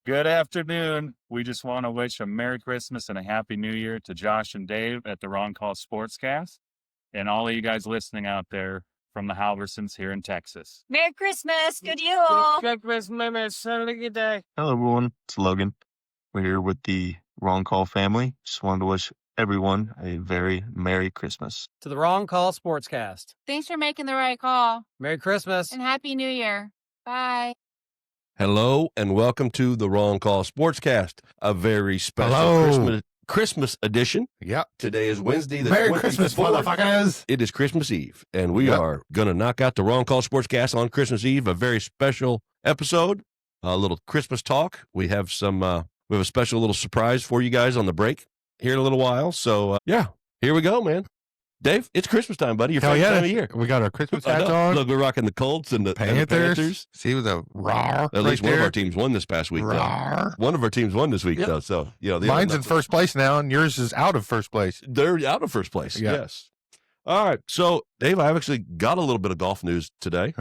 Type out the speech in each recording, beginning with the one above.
Good afternoon. We just want to wish a Merry Christmas and a Happy New Year to Josh and Dave at the Wrong Call Sportscast and all of you guys listening out there from the Halversons here in Texas. Merry Christmas. Good Yule. Hello, everyone. It's Logan. We're here with the Wrong Call family. Just wanted to wish everyone a very Merry Christmas. To the Wrong Call Sportscast. Thanks for making the right call. Merry Christmas. And Happy New Year. Bye. Hello and welcome to the Wrong Call Sportscast, a very special Christmas edition. Yep. Today is Wednesday. Merry Christmas, motherfuckers. It is Christmas Eve, and we are going to knock out the Wrong Call Sportscast on Christmas Eve, a very special episode, a little Christmas talk. We have a special little surprise for you guys on the break here in a little while. So, here we go, man. Dave, it's Christmas time, buddy. Your favorite time of year. We got our Christmas hats on. Look, we're rocking the Colts and the Panthers. See, with a raw. At least one of our teams won this past week. One of our teams won this week, though. So, mine's in first place now, and yours is out of first place. They're out of first place. Yeah. Yes. All right. So, Dave, I've actually got a little bit of golf news today.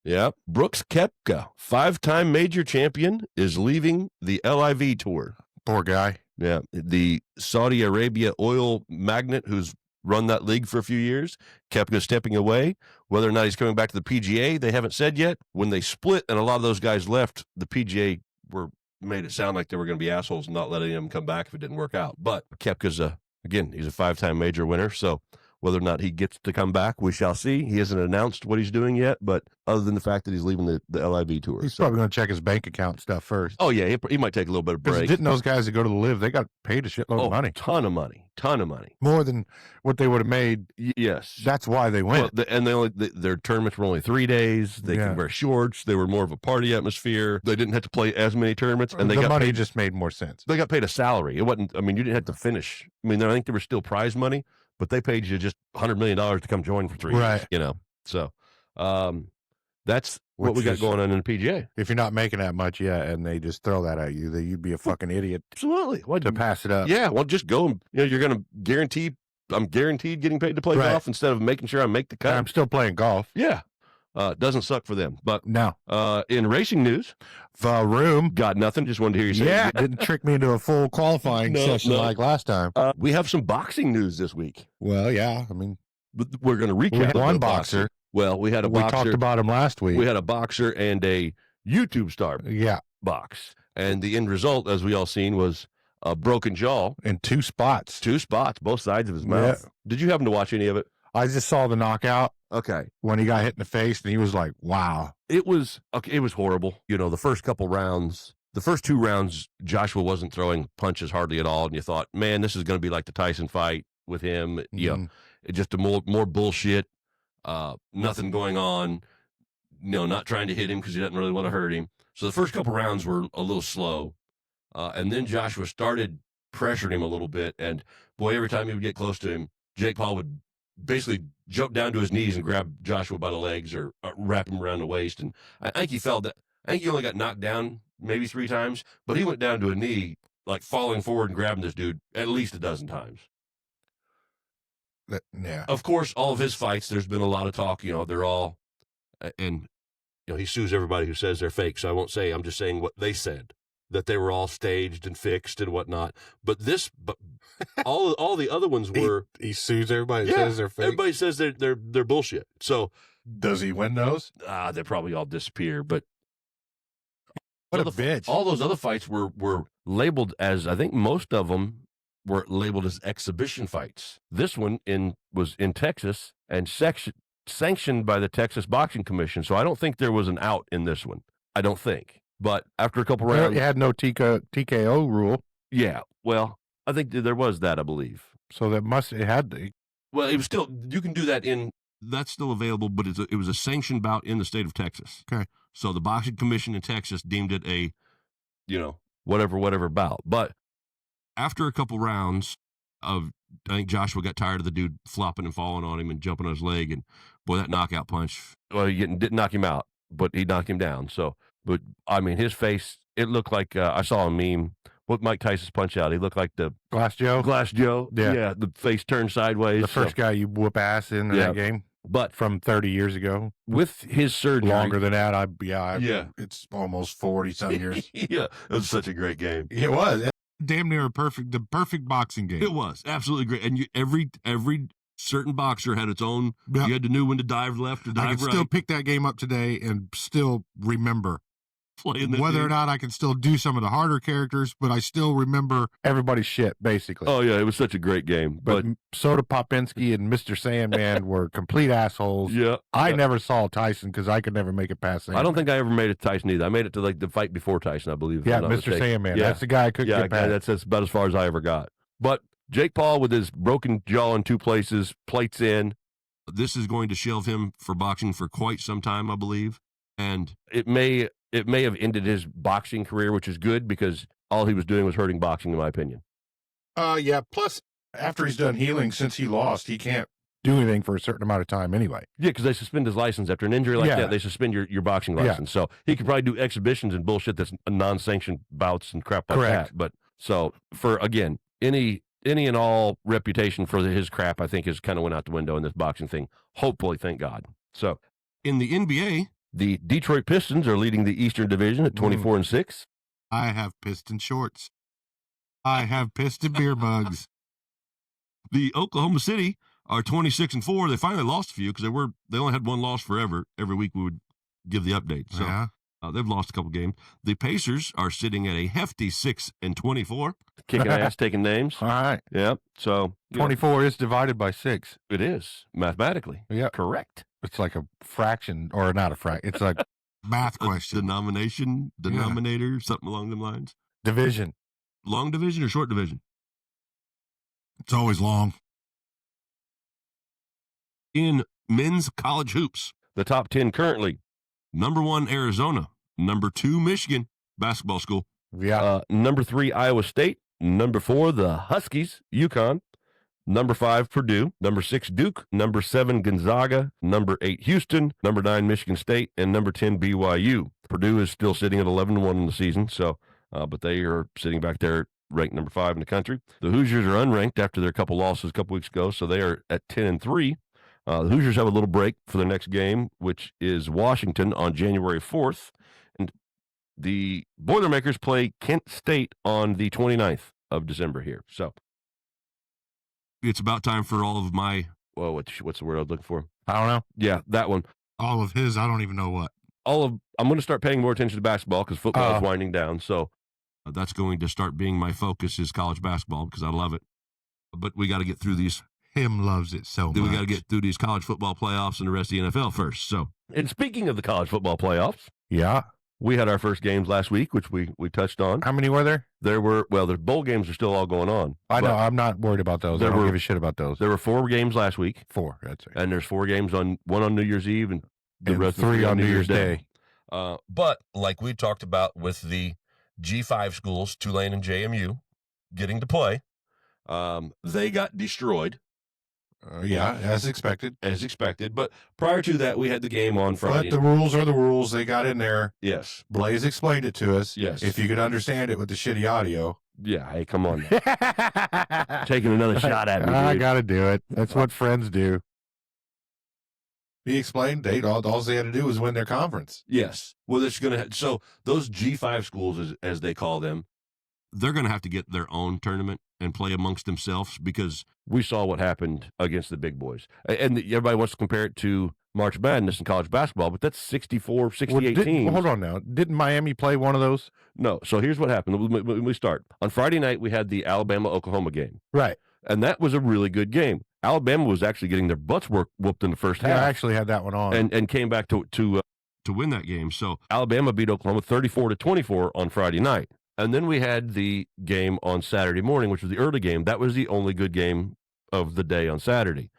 Yeah. Brooks Koepka, 5-time major champion, is leaving the LIV Tour. Poor guy. Yeah. The Saudi Arabia oil magnate who's run that league for a few years. Koepka stepping away. Whether or not he's coming back to the PGA, they haven't said yet. When they split and a lot of those guys left, the PGA made it sound like they were going to be assholes and not letting him come back if it didn't work out. But Koepka's he's a 5-time major winner. So whether or not he gets to come back, we shall see. He hasn't announced what he's doing yet, but other than the fact that he's leaving the LIV Tour. He's probably going to check his bank account stuff first. Oh, yeah, he might take a little bit of break. Didn't those guys that go to the LIV, they got paid a shitload of money. Ton of money. More than what they would have made. Yes. That's why they went. Well, their tournaments were only 3 days. They could wear shorts. They were more of a party atmosphere. They didn't have to play as many tournaments. And the money just made more sense. They got paid a salary. It wasn't, you didn't have to finish. I think there was still prize money, but they paid you just $100 million to come join for 3 years. So that's what we got going on in the PGA. If you're not making that much yet and they just throw that at you, then you'd be a fucking idiot. Absolutely. To pass it up. Yeah, well, just go and, you're going to I'm guaranteed getting paid to play golf instead of making sure I make the cut. And I'm still playing golf. Yeah. Doesn't suck for them. But no. In racing news, Vroom got nothing. Just wanted to hear you say it. Didn't trick me into a full qualifying session like last time. We have some boxing news this week. Well, yeah. But we're going to recap. We had one boxer. Well, we had a boxer. We talked about him last week. We had a boxer and a YouTube star box. And the end result, as we all seen, was a broken jaw. In 2 spots. 2 spots, both sides of his mouth. Yeah. Did you happen to watch any of it? I just saw the knockout. Okay. When he got hit in the face, and he was like, wow. It was horrible. The first 2 rounds, Joshua wasn't throwing punches hardly at all. And you thought, man, this is going to be like the Tyson fight with him. Mm-hmm. Just a more bullshit. Nothing going on. Not trying to hit him because he doesn't really want to hurt him. So the first couple rounds were a little slow. And then Joshua started pressuring him a little bit. And boy, every time he would get close to him, Jake Paul would basically jump down to his knees and grab Joshua by the legs or wrap him around the waist. And I think he only got knocked down maybe 3 times, but he went down to a knee, like falling forward and grabbing this dude at least a dozen times. Yeah. Of course, all of his fights, there's been a lot of talk, they're all, and, he sues everybody who says they're fake. So I won't say, I'm just saying what they said, that they were all staged and fixed and whatnot. But all the other ones were. He sues everybody who says they're fake. Everybody says they're bullshit. So does he win those? They probably all disappear. But what a bitch! All those other fights were labeled as, I think most of them were labeled as exhibition fights. This one was in Texas and sanctioned by the Texas Boxing Commission. So I don't think there was an out in this one. I don't think. But after a couple rounds, it had no TKO rule. Yeah, well, I think there was that, I believe. So it had to. Well, it was still, you can do that that's still available, but it was a sanctioned bout in the state of Texas. Okay. So the Boxing Commission in Texas deemed it a, whatever bout. But after a couple rounds I think Joshua got tired of the dude flopping and falling on him and jumping on his leg. And boy, that knockout punch, well, he didn't knock him out, but he knocked him down. So, but his face, it looked like, I saw a meme. What Mike Tyson's punch out? He looked like the Glass Joe. Yeah. The face turned sideways. The first guy you whoop ass in that game. But from 30 years ago. with his surgery, Longer than that, Yeah. it's almost 40 some years. yeah, it was such a great game. It was damn near the perfect boxing game. It was absolutely great, and every certain boxer had its own. Yeah. You had to know when to dive left or dive I right. can still pick that game up today and still remember Playing that whether game. or not I can still do some of the harder characters, but I still remember everybody's shit, basically. Oh yeah, it was such a great game. But Soda Popinski and Mr. Sandman were complete assholes. Yeah, I never saw Tyson because I could never make it past Sandman. I don't think I ever made it to Tyson either. I made it to like the fight before Tyson, I believe. if Yeah, I'm not Mr. mistaken. Sandman. Yeah. That's the guy I couldn't Yeah, get past. that's about as far as I ever got. But Jake Paul with his broken jaw in two places, plates in. This is going to shelve him for boxing for quite some time, I believe. And It may have ended his boxing career, which is good because all he was doing was hurting boxing, in my opinion. Yeah. Plus, after he's done healing, since he lost, he can't do anything for a certain amount of time anyway. Yeah, because they suspend his license after an injury like Yeah. that. They suspend your boxing Yeah. license, so he could probably do exhibitions and bullshit that's non-sanctioned bouts and crap like Correct. that. But so for again, any and all reputation for his crap, I think, is kind of went out the window in this boxing thing. Hopefully, thank God. So in the NBA, the Detroit Pistons are leading the Eastern Division at 24-6. I have piston shorts. I have piston beer mugs. the Oklahoma City are 26-4. They finally lost a few because they only had one loss forever. Every week we would give the update. So Yeah. they've lost a couple games. The Pacers are sitting at a hefty 6-24. Kicking ass, taking names. All right. Yeah. So 24 is divided by 6. it is mathematically Yeah. correct. It's like a fraction, or not a fraction. It's like math A question. denominator, something along them lines. Division. Long division or short division? It's always long. In men's college hoops, The top 10 currently. number 1, Arizona. Number 2, Michigan basketball school. Yeah. Number 3, Iowa State. Number 4, the Huskies, UConn. Number 5, Purdue. Number 6, Duke. Number 7, Gonzaga. Number 8, Houston. Number 9, Michigan State. And number 10, BYU. Purdue is still sitting at 11-1 in the season, so but they are sitting back there ranked number 5 in the country. The Hoosiers are unranked after their couple losses a couple weeks ago, so they are at 10-3. The Hoosiers have a little break for their next game, which is Washington on January 4th. And the Boilermakers play Kent State on the 29th of December here. So, It's about time for all of my well, what's the word I was looking for? I don't know. Yeah, that one. All of his, I don't even know what. I'm going to start paying more attention to basketball because football is winding down. So, that's going to start being my focus is college basketball because I love it. But we got to get through these. Him loves it so much. We got to get through these college football playoffs and the rest of the NFL first. So and speaking of the college football playoffs, Yeah. we had our first games last week, which we touched on. How many were there? The bowl games are still all going on. I know. but I'm not worried about those. I there don't were- give a shit about those. There were 4 games last week, 4. That's right. and there's 4 games one on New Year's Eve and the And rest 3 on New Year's Day. But like we talked about with the G5 schools, Tulane and JMU, getting to play, they got destroyed Yeah, as expected. as expected. But prior to that, we had the game on Friday. But the rules are the rules. They got in there. Yes. Blaze explained it to us. Yes. If you could understand it with the shitty audio. Yeah. Hey, come on. Taking another shot at me. I dude. got to do it. That's what friends do. He explained all they had to do was win their conference. Yes. Well, it's going to. So those G5 schools, as they call them, they're going to have to get their own tournament and play amongst themselves because we saw what happened against the big boys. And everybody wants to compare it to March Madness in college basketball, but that's 64, 68 teams. Hold on now. Didn't Miami play one of those? No. So here's what happened. When we start. On Friday night, we had the Alabama-Oklahoma game, Right. and that was a really good game. Alabama was actually getting their butts whooped in the first Yeah, I half actually had that one on. and came back to win that game. So Alabama beat Oklahoma 34-24 on Friday night. And then we had the game on Saturday morning, which was the early game. That was the only good game of the day on Saturday,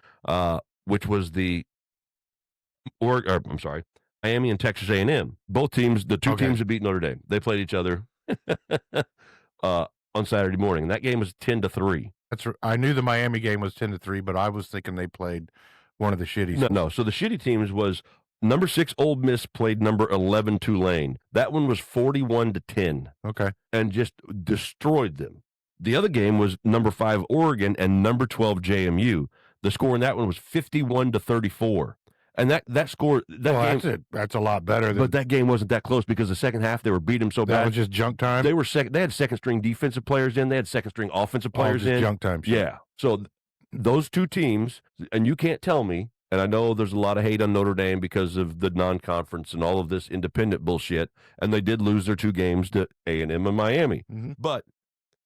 which was Miami and Texas A&M. Both teams, the two teams that beat Notre Dame, they played each other on Saturday morning. And that game was 10-3. I knew the Miami game was 10-3, but I was thinking they played one of the shitties. No. So the shitty teams was number 6 Ole Miss played number 11 Tulane. That one was 41-10. Okay. And just destroyed them. The other game was number 5 Oregon and number 12 JMU. The score in that one was 51-34. And that score, game, that's a lot better. But that game wasn't that close because the second half they were beating them so bad. That was just junk time. They had second string defensive players in. They had second string offensive players in. Junk time. Shit. Yeah. So those two teams, and you can't tell me. And I know there's a lot of hate on Notre Dame because of the non-conference and all of this independent bullshit. And they did lose their 2 games to A&M and Miami. Mm-hmm. But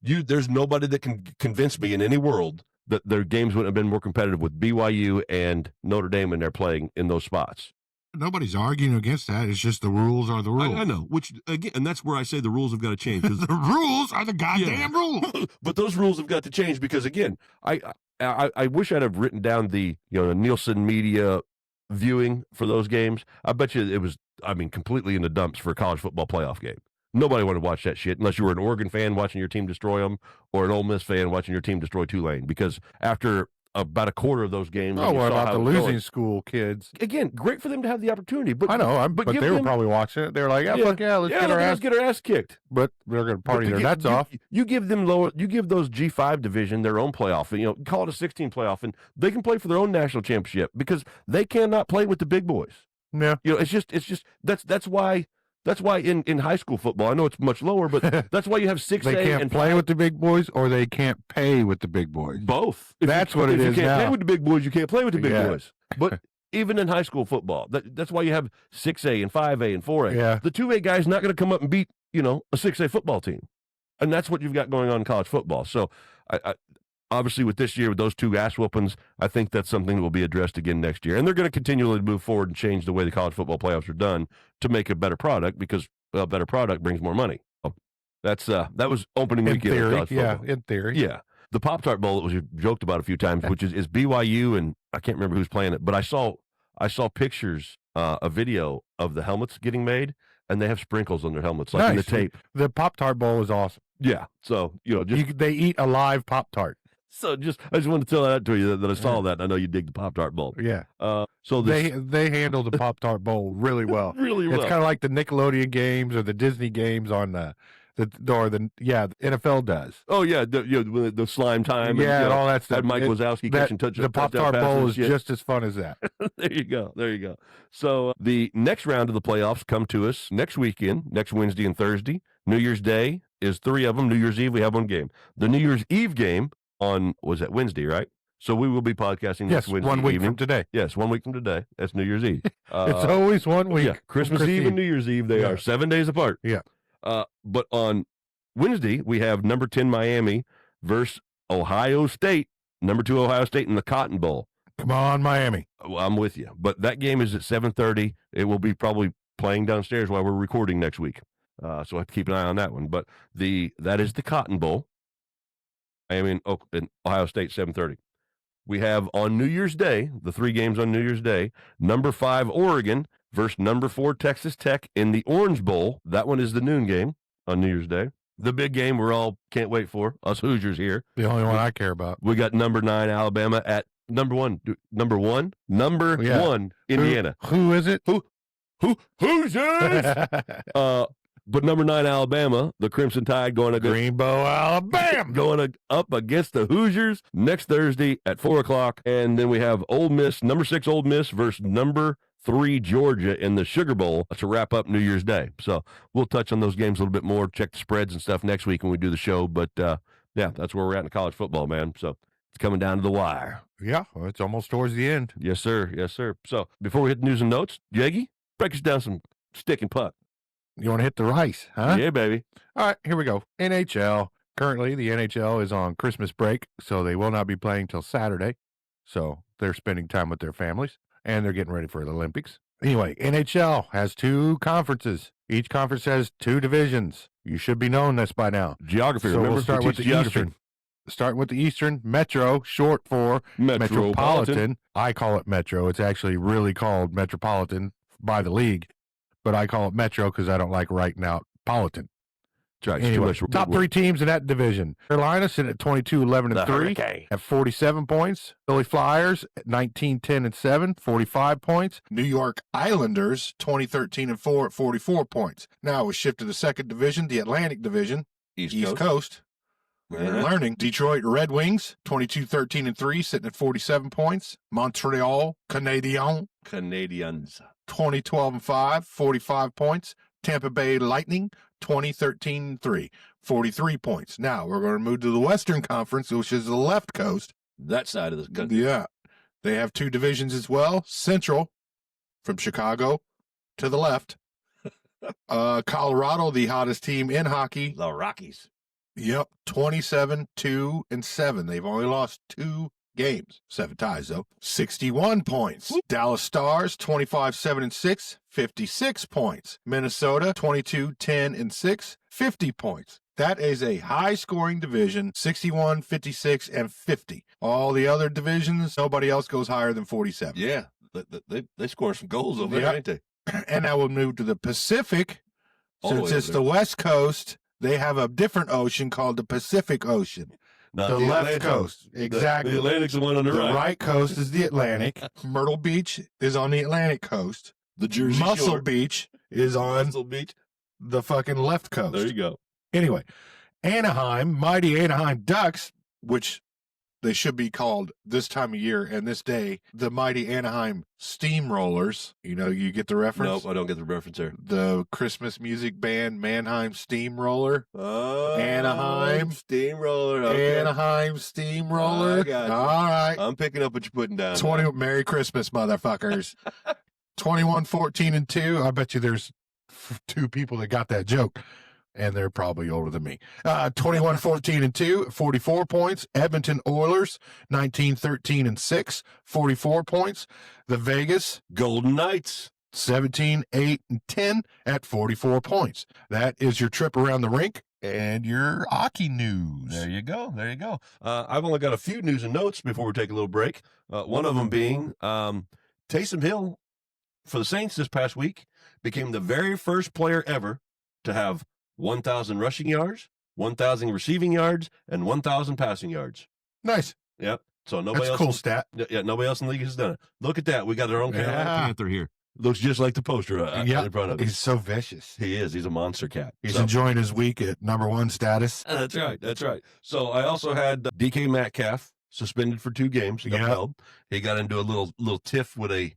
there's nobody that can convince me in any world that their games would have been more competitive with BYU and Notre Dame when they're playing in those spots. Nobody's arguing against that. It's just the rules are the rules. I know, which again, and that's where I say the rules have got to change. The rules are the goddamn rules. But those rules have got to change because, again, I wish I'd have written down the Nielsen media viewing for those games. I bet you it was, completely in the dumps for a college football playoff game. Nobody wanted to watch that shit unless you were an Oregon fan watching your team destroy them or an Ole Miss fan watching your team destroy Tulane. Because after about a quarter of those games, what about the losing school kids? Again, great for them to have the opportunity. But I know, but they were probably watching it. They were like, let's get our ass kicked. But they're going to party their nuts off. You give them you give those G5 division their own playoff. Call it a 16 playoff, and they can play for their own national championship because they cannot play with the big boys. Yeah, it's just that's why. That's why in high school football, I know it's much lower, but that's why you have 6A. They can't play with the big boys, or they can't pay with the big boys. Both. That's what it is now. If you can't play with the big boys, you can't play with the big boys. But even in high school football, that's why you have 6A and 5A and 4A. Yeah. The 2A guy's not going to come up and beat a 6A football team, and that's what you've got going on in college football. So I obviously, with this year, with those 2 ass whoopings, I think that's something that will be addressed again next year. And they're going to continually move forward and change the way the college football playoffs are done to make a better product because a better product brings more money. So that was opening weekend of college football. In theory. Yeah. The Pop-Tart Bowl that was joked about a few times, which is BYU, and I can't remember who's playing it, but I saw pictures, a video of the helmets getting made, and they have sprinkles on their helmets, like in the tape. The Pop-Tart Bowl is awesome. Yeah. So, they eat a live Pop-Tart. So I just wanted to tell that to you that I saw that. I know you dig the Pop-Tart Bowl. Yeah. So they handle the Pop-Tart Bowl really well. Really well. It's kind of like the Nickelodeon games or the Disney games on the NFL does. Oh yeah, the slime time. And all that stuff. Mike Wazowski catching touchdowns. The Pop-Tart Bowl is just as fun as that. There you go. So the next round of the playoffs come to us next weekend, next Wednesday and Thursday. New Year's Day is 3 of them. New Year's Eve we have one game. The New Year's Eve game was that Wednesday, right? So we will be podcasting next Wednesday 1 week evening. from today. Yes, 1 week from today. That's New Year's Eve. It's always 1 week. Yeah, Christmas Eve and New Year's Eve, they are 7 days apart. Yeah. But on Wednesday, we have number 10 Miami versus Ohio State, number 2 Ohio State in the Cotton Bowl. Come on, Miami. Well, I'm with you. But that game is at 7:30. It will be probably playing downstairs while we're recording next week. So I have to keep an eye on that one. But that is the Cotton Bowl. Miami in Ohio State, 7:30. We have on New Year's Day, the 3 games on New Year's Day, number 5 Oregon versus number 4 Texas Tech in the Orange Bowl. That one is the noon game on New Year's Day. The big game we're all can't wait for, us Hoosiers here. The only one I care about. We got number 9 Alabama at number one Indiana. Who is it? Hoosiers! But number 9 Alabama, the Crimson Tide going against Greenbow, Alabama, going up against the Hoosiers next Thursday at 4:00, and then we have Ole Miss, number 6 Ole Miss versus number 3 Georgia in the Sugar Bowl to wrap up New Year's Day. So we'll touch on those games a little bit more, check the spreads and stuff next week when we do the show. But that's where we're at in college football, man. So it's coming down to the wire. Yeah, well, it's almost towards the end. Yes, sir. Yes, sir. So before we hit the news and notes, Jaggy, break us down some stick and puck. You want to hit the rice, huh? Yeah, baby. All right, here we go. NHL. Currently, the NHL is on Christmas break, so they will not be playing till Saturday. So they're spending time with their families, and they're getting ready for the Olympics. Anyway, NHL has 2 conferences. Each conference has 2 divisions. You should be knowing this by now. Geography. So remember, we'll start with the Eastern. Starting with the Eastern, Metro, short for Metropolitan. I call it Metro. It's actually really called Metropolitan by the league. But I call it Metro because I don't like writing out Politan. Right. Anyway, top 3 teams in that division. Carolina sitting at 22-11-3 at 47 points. Philly Flyers at 19-10-7, 45 points. New York Islanders 20-13-4 at 44 points. Now we shift to the second division, the Atlantic Division, East Coast. We're learning. Detroit Red Wings, 22-13-3, sitting at 47 points. Montreal Canadiens, Canadians. 20-12-5, 45 points. Tampa Bay Lightning, 20-13-3, 43 points. Now we're going to move to the Western Conference, which is the left coast. That side of the country. Yeah. They have two divisions as well. Central, from Chicago to the left. Colorado, the hottest team in hockey. The Rockies. Yep, 27-2-7. They've only lost 2 games. 7 ties, though. 61 points. Whoop. Dallas Stars, 25-7-6, 56 points. Minnesota, 22-10-6, 50 points. That is a high-scoring division, 61, 56, and 50. All the other divisions, nobody else goes higher than 47. Yeah, they score some goals over there, ain't they? And now we'll move to the Pacific. All Since it's the West Coast, they have a different ocean called the Pacific Ocean. Not the left Atlantic. coast. Exactly. The Atlantic's the one on the right. The right coast is the Atlantic. Myrtle Beach is on the Atlantic coast. The Jersey Muscle Shore. Beach is on Muscle Beach. the fucking left coast. There you go. Anyway, Anaheim, mighty Anaheim Ducks, which they should be called this time of year and this day, the mighty Anaheim Steamrollers. You know, you get the reference? Nope, I don't get the reference there. The Christmas music band Mannheim Steamroller. Anaheim Steamroller. Okay. Anaheim Steamroller. I got you. All right. I'm picking up what you're putting down. 20. Merry Christmas, motherfuckers. 21-14-2. I bet you there's 2 people that got that joke, and they're probably older than me. 21-14-2, 44 points. Edmonton Oilers, 19-13-6, 44 points. The Vegas Golden Knights. 17-8-10 at 44 points. That is your trip around the rink and your hockey news. There you go. There you go. I've only got a few news and notes before we take a little break. One of them being Taysom Hill for the Saints this past week became the very first player ever to have 1,000 rushing yards, 1,000 receiving yards, and 1,000 passing yards. Nice. Yep. So nobody That's else. a cool stat. Yeah, nobody else in the league has done it. Look at that. We got our own Carolina Yeah. Panther here. Looks just like the poster in front of us. He's so vicious. He is. He's a monster cat. He's So- enjoying his week at #1 status. That's right. That's right. So I also had DK Metcalf suspended for 2 games. He got Yeah. held. He got into a little tiff with a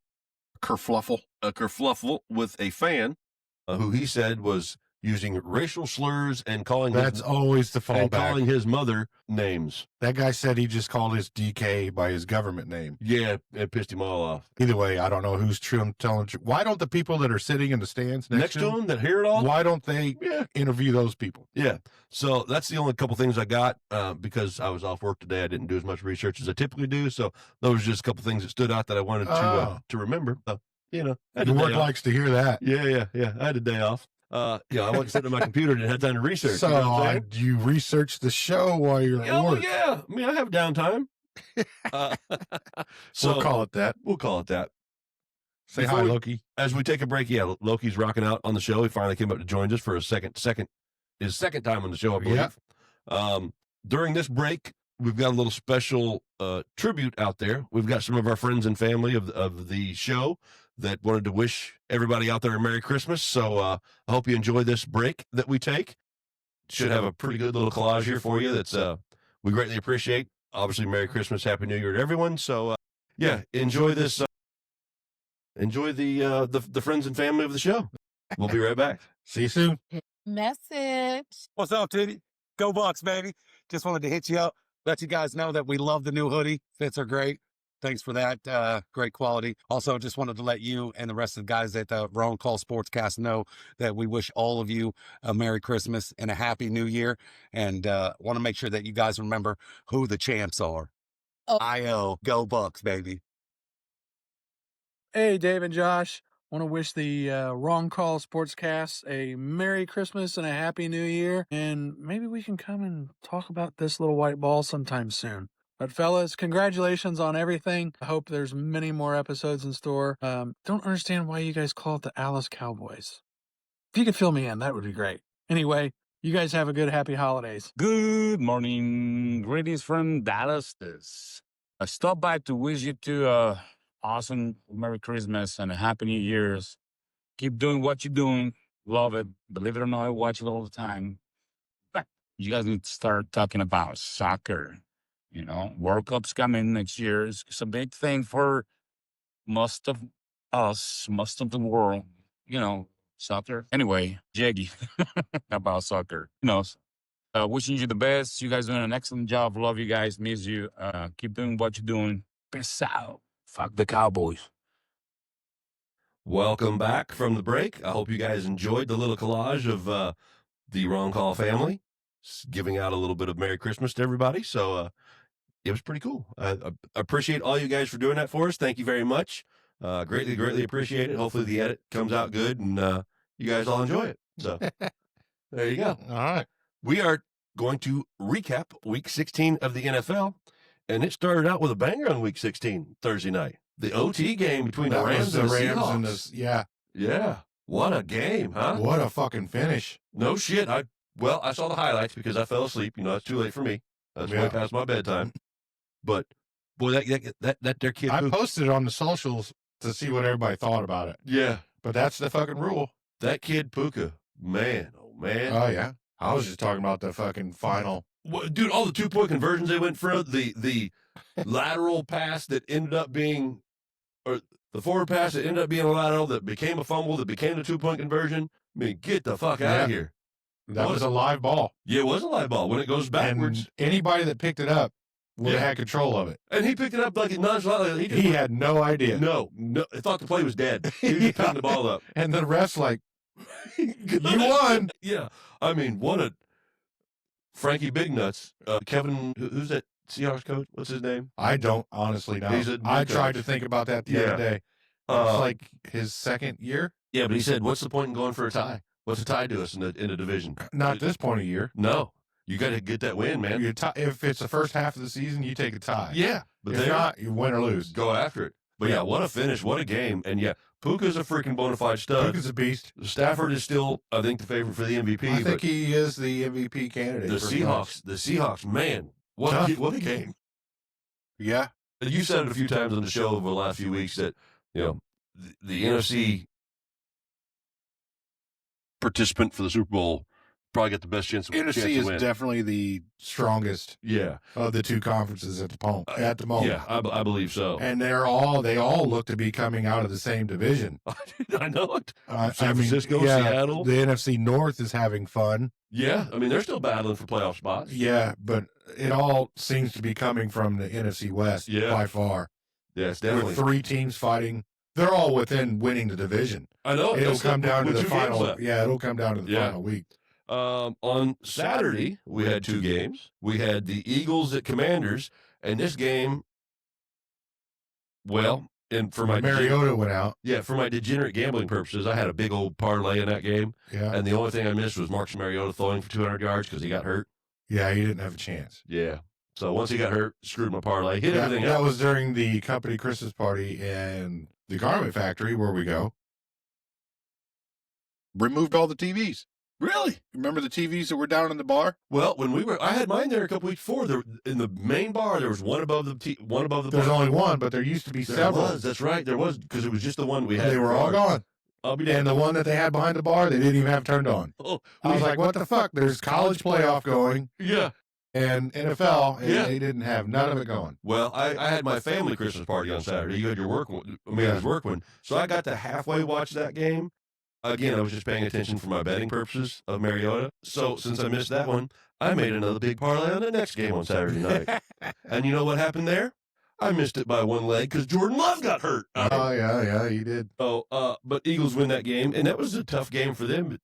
Kerfluffle. with a fan who he said was using racial slurs and calling That's always the fallback. his mother names. That guy said he just called his DK by his government name. Yeah, it pissed him all off. Either way, I don't know who's true and telling the truth. Why don't the people that are sitting in the stands Next to him that hear it all. why don't they Yeah. interview those people? Yeah. So that's the only couple things I got because I was off work today. I didn't do as much research as I typically do. So those were just a couple things that stood out that I wanted to remember. You know, I had The a day work off. likes to hear that. Yeah. I had a day off. I wasn't sitting at my computer and had time to research. So you know what I'm saying? you research the show while you're at Oh, work. yeah. I mean, I have downtime. So We'll call it that. We'll call it that. Say Before hi, we- Loki. As we take a break, yeah, Loki's rocking out on the show. He finally came up to join us for his second time on the show, I believe. During this break, we've got a little special tribute out there. We've got some of our friends and family of the show that wanted to wish everybody out there a Merry Christmas. So I hope you enjoy this break that we take. Should have a pretty good little collage here for you that's we greatly appreciate. Obviously, Merry Christmas, Happy New Year to everyone. So enjoy this. Enjoy the friends and family of the show. We'll be right back. See you soon. Message. What's up, Titty? Go Bucks, baby. Just wanted to hit you up, let you guys know that we love the new hoodie. Fits are great. Thanks for that. Great quality. Also, just wanted to let you and the rest of the guys at the Wrong Call Sportscast know that we wish all of you a Merry Christmas and a Happy New Year. And want to make sure that you guys remember who the champs are. Oh. I.O. Go Bucks, baby. Hey, Dave and Josh. Want to wish the Wrong Call Sportscast a Merry Christmas and a Happy New Year. And maybe we can come and talk about this little white ball sometime soon. But fellas, congratulations on everything. I hope there's many more episodes in store. Don't understand why you guys call it the Alice Cowboys. If you could fill me in, that would be great. Anyway, you guys have a good, happy holidays. Good morning. Greetings from Dallas. I stopped by to wish you two awesome Merry Christmas and a Happy New Year's. Keep doing what you're doing. Love it. Believe it or not, I watch it all the time. Back You guys need to start talking about soccer. World Cup's coming next year. It's a big thing for most of us, most of the world. Soccer. Anyway, Jaggy, about soccer. Wishing you the best. You guys doing an excellent job. Love you guys. Miss you. Keep doing what you're doing. Peace out. Fuck the Cowboys. Welcome back from the break. I hope you guys enjoyed the little collage of the Wrong Call family giving out a little bit of Merry Christmas to everybody. So it was pretty cool. I appreciate all you guys for doing that for us. Thank you very much. Greatly, greatly appreciate it. Hopefully the edit comes out good and you guys all enjoy it. So there you go. All right. We are going to recap Week 16 of the NFL, and it started out with a banger on Week 16 Thursday night. The OT game between the Rams and the Seahawks. Yeah. Yeah. What a game, huh? What a fucking finish. No shit. I saw the highlights because I fell asleep. It's too late for me. That's way past my bedtime. But boy, that their kid. I posted it on the socials to see what everybody thought about it. Yeah. But that's the fucking rule. That kid Puka, man, oh man. Oh yeah. I was just talking about the fucking final. Dude, all the 2-point conversions they went for, the lateral pass that ended up being, or the forward pass that ended up being a lateral that became a fumble that became the 2-point conversion. I mean, get the fuck out of here. That was a live ball. Yeah, it was a live ball. When it goes backwards. And anybody that picked it up would have had control of it. And he picked it up like nonchalantly. He had no idea. No. I thought the play was dead. He was just picking the ball up. And the ref's like, you won. Yeah. I mean, what a Frankie Big Nuts. Kevin, who's that Seahawks coach? What's his name? I don't honestly know. I tried to think about that the other day. It's like his second year. Yeah, but he said, what's the point in going for a tie? What's a tie to us in a division? Not at this point of year. No. You got to get that win, man. If it's the first half of the season, you take a tie. Yeah. But if not, you win or lose. Go after it. But yeah, what a finish. What a game. And yeah, Puka's a freaking bona fide stud. Puka's a beast. Stafford is still, I think, the favorite for the MVP. I think he is the MVP candidate. The Seahawks, man, what a game. Yeah. You said it a few times on the show over the last few weeks that, the NFC participant for the Super Bowl probably got the best chance to win. NFC is definitely the strongest of the two conferences at the moment. Yeah, I believe so. And they all look to be coming out of the same division. I know it. San Francisco, Seattle. The NFC North is having fun. Yeah, I mean, they're still battling for playoff spots. Yeah, but it all seems to be coming from the NFC West by far. Yes, definitely. With 3 teams fighting. They're all within winning the division. I know. It'll come down to the final. Yeah, it'll come down to the final week. On Saturday, we had 2 games. We had the Eagles at Commanders, and this game, and for my Mariota went out. Yeah, for my degenerate gambling purposes, I had a big old parlay in that game. Yeah. And the only thing I missed was Marcus Mariota throwing for 200 yards because he got hurt. Yeah, he didn't have a chance. Yeah. So once he got hurt, screwed my parlay. Hit everything that else. was during the company Christmas party and the garment factory where we go. Removed all the TVs. Really? Remember the TVs that were down in the bar? Well, I had mine there a couple weeks before. In the main bar, there was one above the There's bar. only one, but there used to be several. That's right. There was, because it was just the one we had. They were all gone. I'll be damned. And the one that they had behind the bar, they didn't even have turned on. I was like, what the fuck? There's college playoff going. Yeah. And NFL, and they didn't have none of it going. Well, I had my family Christmas party on Saturday. You had your work one. So I got to halfway watch that game. Again, I was just paying attention for my betting purposes of Mariota. So since I missed that one, I made another big parlay on the next game on Saturday night. And you know what happened there? I missed it by one leg because Jordan Love got hurt. Oh, yeah, he did. Oh, but Eagles win that game, and that was a tough game for them.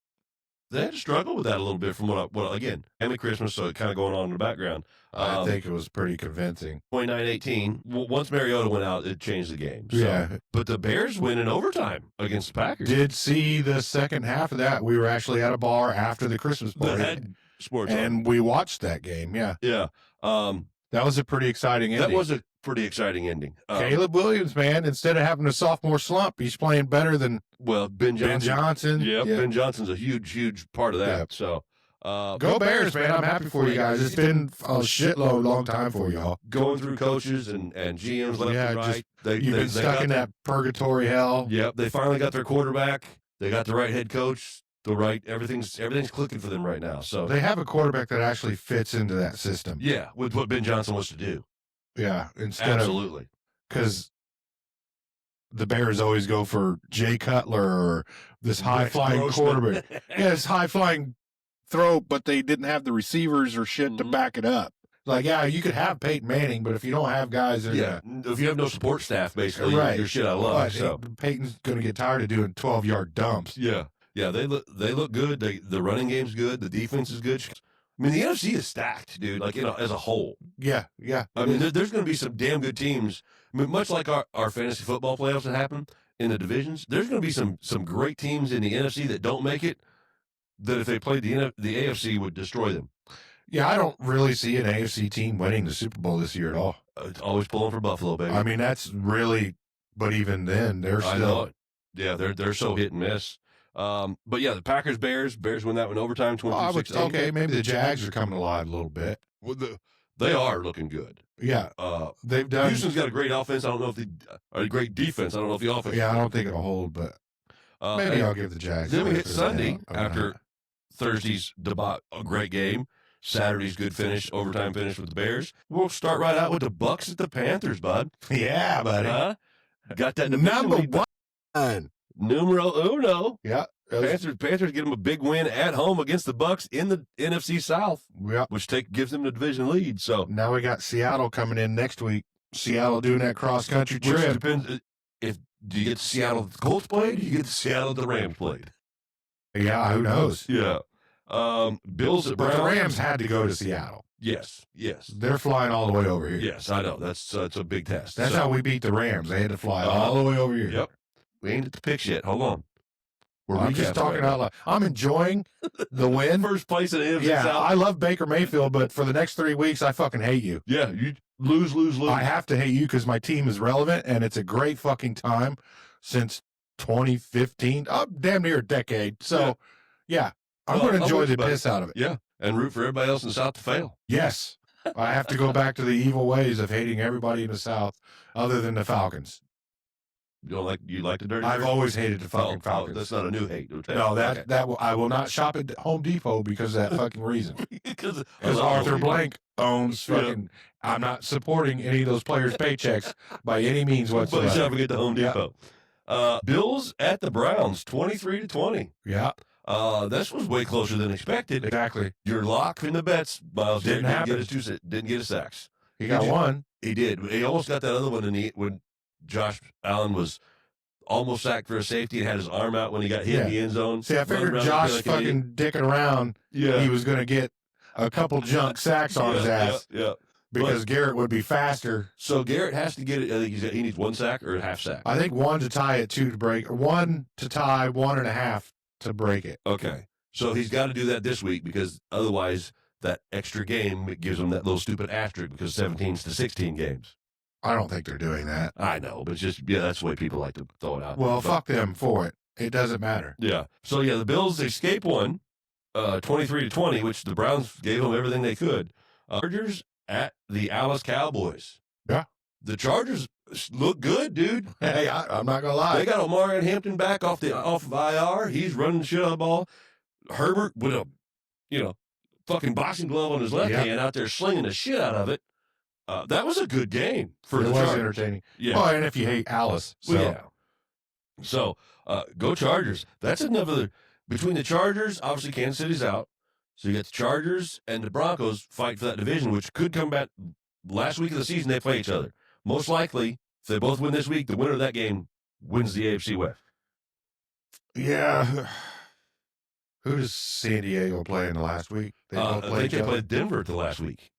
They had to struggle with that a little bit from again, family Christmas, so it kind of going on in the background. I think it was pretty convincing. 29-18. Once Mariota went out, it changed the game. So. Yeah. But the Bears win in overtime against the Packers. Did see the second half of that. We were actually at a bar after the Christmas party. That had sports and we watched that game, yeah. Yeah. That was a pretty exciting ending. That was a pretty exciting ending. Caleb Williams, man, instead of having a sophomore slump, he's playing better than Ben Johnson. Yeah, Ben Johnson's a huge part of that. So go Bears, man. I'm happy for you guys. It's been a shitload long time for y'all. Going through coaches and GMs left and right. You've been stuck in that purgatory hell. Yep. They finally got their quarterback. They got the right head coach. everything's clicking for them right now. So They have a quarterback that actually fits into that system. yeah, with what Ben Johnson wants to do. Yeah, instead Absolutely. because the Bears always go for Jay Cutler or this high flying Grossman. quarterback. Yeah, it's high flying throw, but they didn't have the receivers or shit to back it up. Like, yeah, you could have Peyton Manning, but if you don't have guys, that are if you have no support staff, basically, you're shit out of luck. So Peyton's going to get tired of doing 12-yard dumps. yeah, they look good. The running game's good. The defense is good. I mean, the NFC is stacked, dude. Like, as a whole. Yeah. I mean, there's going to be some damn good teams. I mean, much like our fantasy football playoffs that happen in the divisions, there's going to be some great teams in the NFC that don't make it. That if they played the AFC would destroy them. Yeah, I don't really see an AFC team winning the Super Bowl this year at all. It's always pulling for Buffalo, baby. I mean, that's really, but even then, they're still. I know it. Yeah, they're so hit and miss. But yeah, the Bears win that one overtime, 22-16. Okay, maybe the Jags are coming alive a little bit. Well, they are looking good. Yeah, they've done. Houston's got a great offense. I don't know if a great defense. I don't know if the offense. Yeah, I don't think it'll hold, but maybe I'll give the Jags. Then we hit Sunday after Thursday's a great game. Saturday's good finish, overtime finish with the Bears. We'll start right out with the Bucks at the Panthers, bud. Yeah, buddy. Got that Number one. Numero uno. Yeah. Panthers get them a big win at home against the Bucks in the NFC South, which gives them the division lead. So now we got Seattle coming in next week. Seattle doing that cross country trip. Which depends do you get to Seattle the Colts played? Or do you get to Seattle the Rams played? Yeah, who knows? Yeah. Bills at Browns. But the Rams had to go to Seattle. Yes. They're flying all the way over here. Yes, I know. That's it's a big test. That's how we beat the Rams. They had to fly all the way over here. Yep. We ain't at the picks yet. Hold on. I'm just talking out loud. I'm enjoying the win. First place in the NFC Yeah, South. I love Baker Mayfield, but for the next 3 weeks, I fucking hate you. Yeah, you lose. I have to hate you because my team is relevant, and it's a great fucking time since 2015. Damn near a decade. So, yeah I'm going to enjoy the piss out of it. Yeah, and root for everybody else in the South to fail. Yes. I have to go back to the evil ways of hating everybody in the South other than the Falcons. You like the dirty? I've always hated the fucking Falcons. That's not a new hate. No, I will not shop at Home Depot because of that fucking reason. Because Arthur Blank owns fucking. I'm not supporting any of those players' paychecks by any means whatsoever. But never get to Home Depot. Bills at the Browns, 23-20. Yeah. This was way closer than expected. Exactly. Your lock in the bets, Miles Didn't get a sacks. He got one. He did. He almost got that other one when Josh Allen was almost sacked for a safety and had his arm out when he got hit in the end zone. See, I figured Josh fucking dicking around. Yeah. He was going to get a couple junk sacks on his ass. Yeah. Because Garrett would be faster. So Garrett has to get it. I think he needs one sack or a half sack. I think one to tie it, two to break. One to tie, 1.5 to break it. Okay. So he's got to do that this week because otherwise that extra game gives him that little stupid asterisk because 17's to 16 games. I don't think they're doing that. I know, but that's the way people like to throw it out. Well, fuck them for it. It doesn't matter. Yeah. So, the Bills escape one, 23-20, which the Browns gave them everything they could. Chargers at the Dallas Cowboys. Yeah. The Chargers look good, dude. Hey, I'm not going to lie. They got Omar and Hampton back off of IR. He's running the shit out of the ball. Herbert with a, fucking boxing glove on his left hand out there slinging the shit out of it. That was a good game for the Chargers. It was entertaining. Yeah. Oh, and if you hate Alice. So. Well, yeah. So, go Chargers. That's another, between the Chargers, obviously Kansas City's out. So you got the Chargers and the Broncos fight for that division, which could come back last week of the season. They play each other. Most likely, if they both win this week, the winner of that game wins the AFC West. Yeah. Who does San Diego play in the last week? They both I think they played Denver the last week.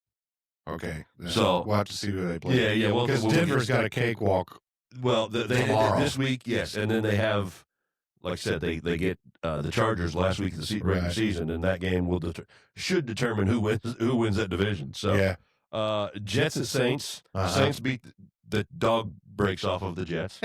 Okay. So we'll have to see who they play. Yeah. Well, because Denver's got a cakewalk. Well, they this week, yes, and then they have, like I said, they get the Chargers last week of the regular season, and that game should determine who wins that division. So, Jets at Saints. Saints beat the dog breaks off of the Jets,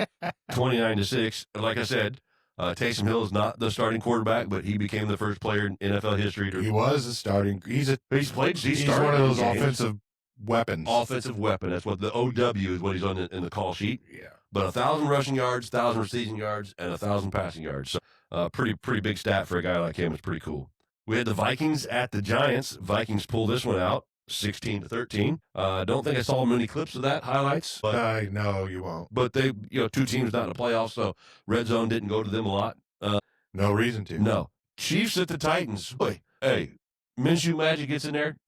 29-6. Like I said, Taysom Hill is not the starting quarterback, but he became the first player in NFL history to. He was the starting. He's one of those offensive weapons. Offensive weapon. That's what the OW is. What he's on in the call sheet. Yeah. But 1,000 rushing yards, 1,000 receiving yards, and 1,000 passing yards. So Pretty big stat for a guy like him. It's pretty cool. We had the Vikings at the Giants. Vikings pull this one out 16-13. Don't think I saw many clips of that highlights, but No, you won't. but they, two teams not in the playoffs, so red zone didn't go to them a lot. No reason to. No. Chiefs at the Titans. Boy, hey, Minshew Magic gets in there.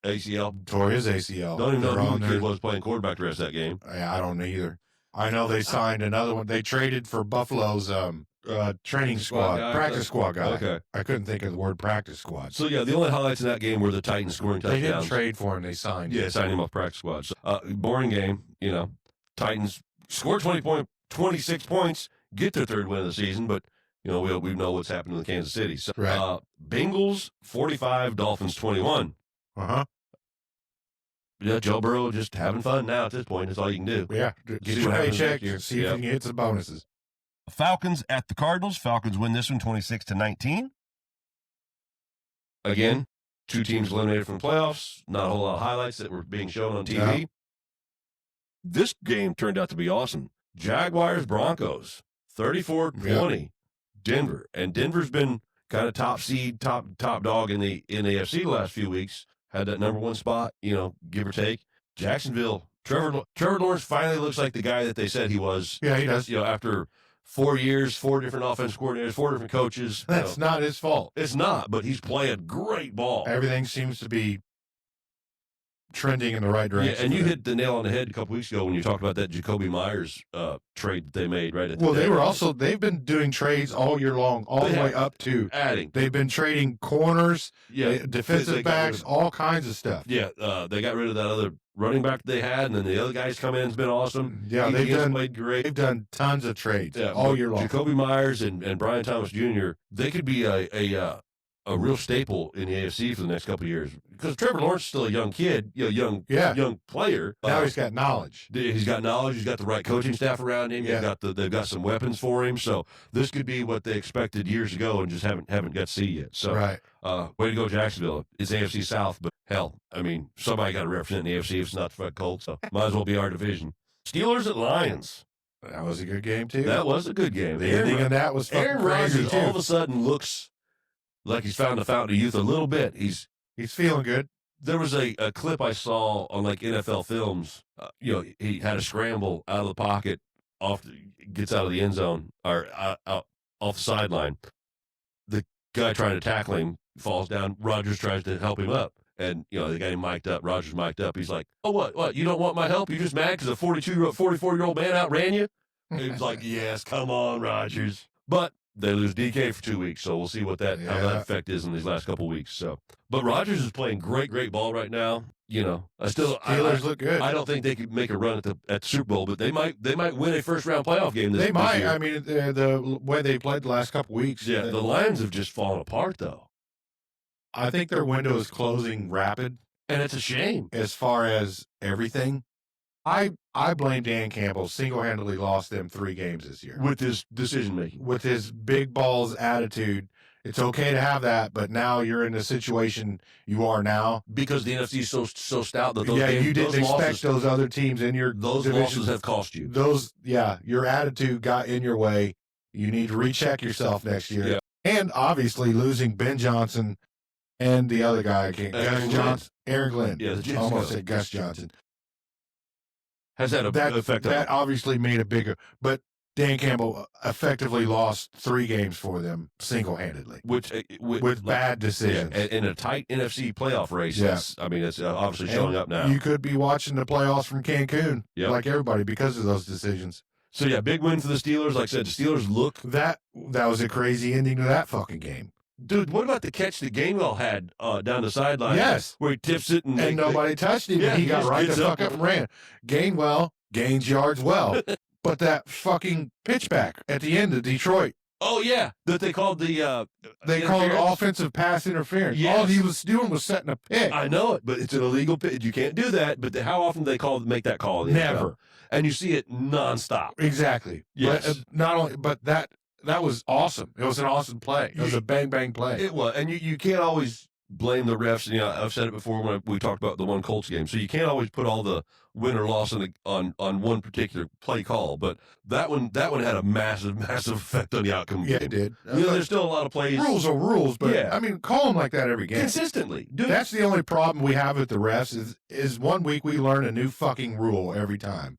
ACL. Tore his ACL. Don't even know They're who on the there. kid was playing quarterback the rest of that game. I don't know either. I know they signed another one. They traded for Buffalo's training squad, guy, practice squad guy. Okay. I couldn't think of the word practice squad. So, yeah, the only highlights in that game were the Titans scoring They didn't touchdowns. trade for him. They signed Yeah, him. signed him off practice squad. So, boring game, Titans scored 26 points, get their third win of the season, but, we know what's happened in Kansas City. So, Right. Bengals 45, Dolphins 21. Uh-huh. Yeah, Joe Burrow just having fun now at this point. That's all you can do. Yeah. See Get your what happens paycheck. next year. See if Yep. you can hit some bonuses. Falcons at the Cardinals. Falcons win this one 26-19. Again, two teams eliminated from the playoffs. Not a whole lot of highlights that were being shown on TV. Yeah. This game turned out to be awesome. Jaguars Broncos 34-20. Denver, and Denver's been kind of top seed, top dog in the AFC the last few weeks. Had that number one spot, give or take. Jacksonville, Trevor Lawrence finally looks like the guy that they said he was. Yeah, he does. After 4 years, 4 different offensive coordinators, 4 different coaches. That's not his fault. It's not, but he's playing great ball. Everything seems to be trending in the right direction. Yeah, and you hit the nail on the head a couple weeks ago when you talked about that Jacoby Myers trade that they made, right? Well, they've been doing trades all year long, all the way up to adding. They've been trading corners, Yeah, defensive they got backs, rid of- all kinds of stuff. Yeah, they got rid of that other running back they had, and then the other guys come in. It's been awesome. Yeah, they've He's done played great. They've done tons of trades Yeah, all but year long. Jacoby Myers and Brian Thomas Jr. They could be a real staple in the AFC for the next couple of years because Trevor Lawrence is still a young kid, young player. Now he's got knowledge. He's got knowledge. He's got the right coaching staff around him. Yeah. They've got some weapons for him. So this could be what they expected years ago and just haven't got to see yet. So Right. way to go, Jacksonville. It's AFC South, but hell, I mean, somebody got to represent the AFC if it's not the Fred Colts. So might as well be our division. Steelers at Lions. That was a good game too. That was a good game. The ending of that was fucking Aaron crazy Rodgers too. all of a sudden looks like he's found the fountain of youth a little bit. He's feeling good. There was a clip I saw on like NFL Films. He had a scramble out of the pocket, gets out of the end zone or out off the sideline. The guy trying to tackle him falls down. Rodgers tries to help him up, and they got him mic'd up. Rodgers mic'd up. He's like, "Oh, what? You don't want my help? You're just mad because a 44-year-old man outran you?" And he was like, "Yes, come on, Rodgers." But they lose DK for 2 weeks, so we'll see how that effect is in these last couple of weeks. So, but Rodgers is playing great ball right now. Steelers look good. I don't think they could make a run at the Super Bowl, but they might win a first round playoff game. This They might. year. I mean, the way they played the last couple weeks. Yeah, the Lions have just fallen apart though, I think their window is closing rapid and it's a shame. as far as everything. I blame Dan Campbell. Single-handedly lost them 3 games this year With his decision making. with his big balls attitude. It's okay to have that, but now you're in the situation you are now. Because the NFC is so stout that those You didn't those expect losses, those other teams in your those division. losses have cost you. Your attitude got in your way. You need to recheck yourself next year. Yeah. And obviously losing Ben Johnson and the other guy, Aaron Glenn. Yeah, the Jets Almost coach. said Gus Johnson. Has had a big effect on That obviously made a bigger, but Dan Campbell effectively lost 3 games for them single-handedly with bad decisions. Yeah, in a tight NFC playoff race. Yeah. It's obviously showing And up now. You could be watching the playoffs from Cancun, Yep. like everybody, because of those decisions. So yeah, big win for the Steelers. Like I said, the Steelers look. That was a crazy ending to that fucking game. Dude, what about the catch that Gainwell had down the sideline? Yes. Where he tips it and Nobody touched him, Yeah, and he he got just right the gets fuck up. up and ran. Gainwell gains yards well, but that fucking pitchback at the end of Detroit, Oh yeah, that they called the they called interference? offensive pass interference. Yes. All he was doing was setting a pick. I know it, but it's an illegal pitch. You can't do that. But how often do they make that call? in the Never. NFL? And you see it nonstop. Exactly. Yes. But, not only, but that was awesome. It was an awesome play. It was a bang bang play. It was, and you can't always blame the refs. You know, I've said it before when we talked about the one Colts game. So you can't always put all the win or loss on one particular play call. But that one had a massive effect on the outcome. Yeah, of the it game. did. You know, there's still a lot of plays. Rules are rules, but Yeah. I mean, call them like that every game. Consistently. That's the only problem we have with the refs is 1 week we learn a new fucking rule every time.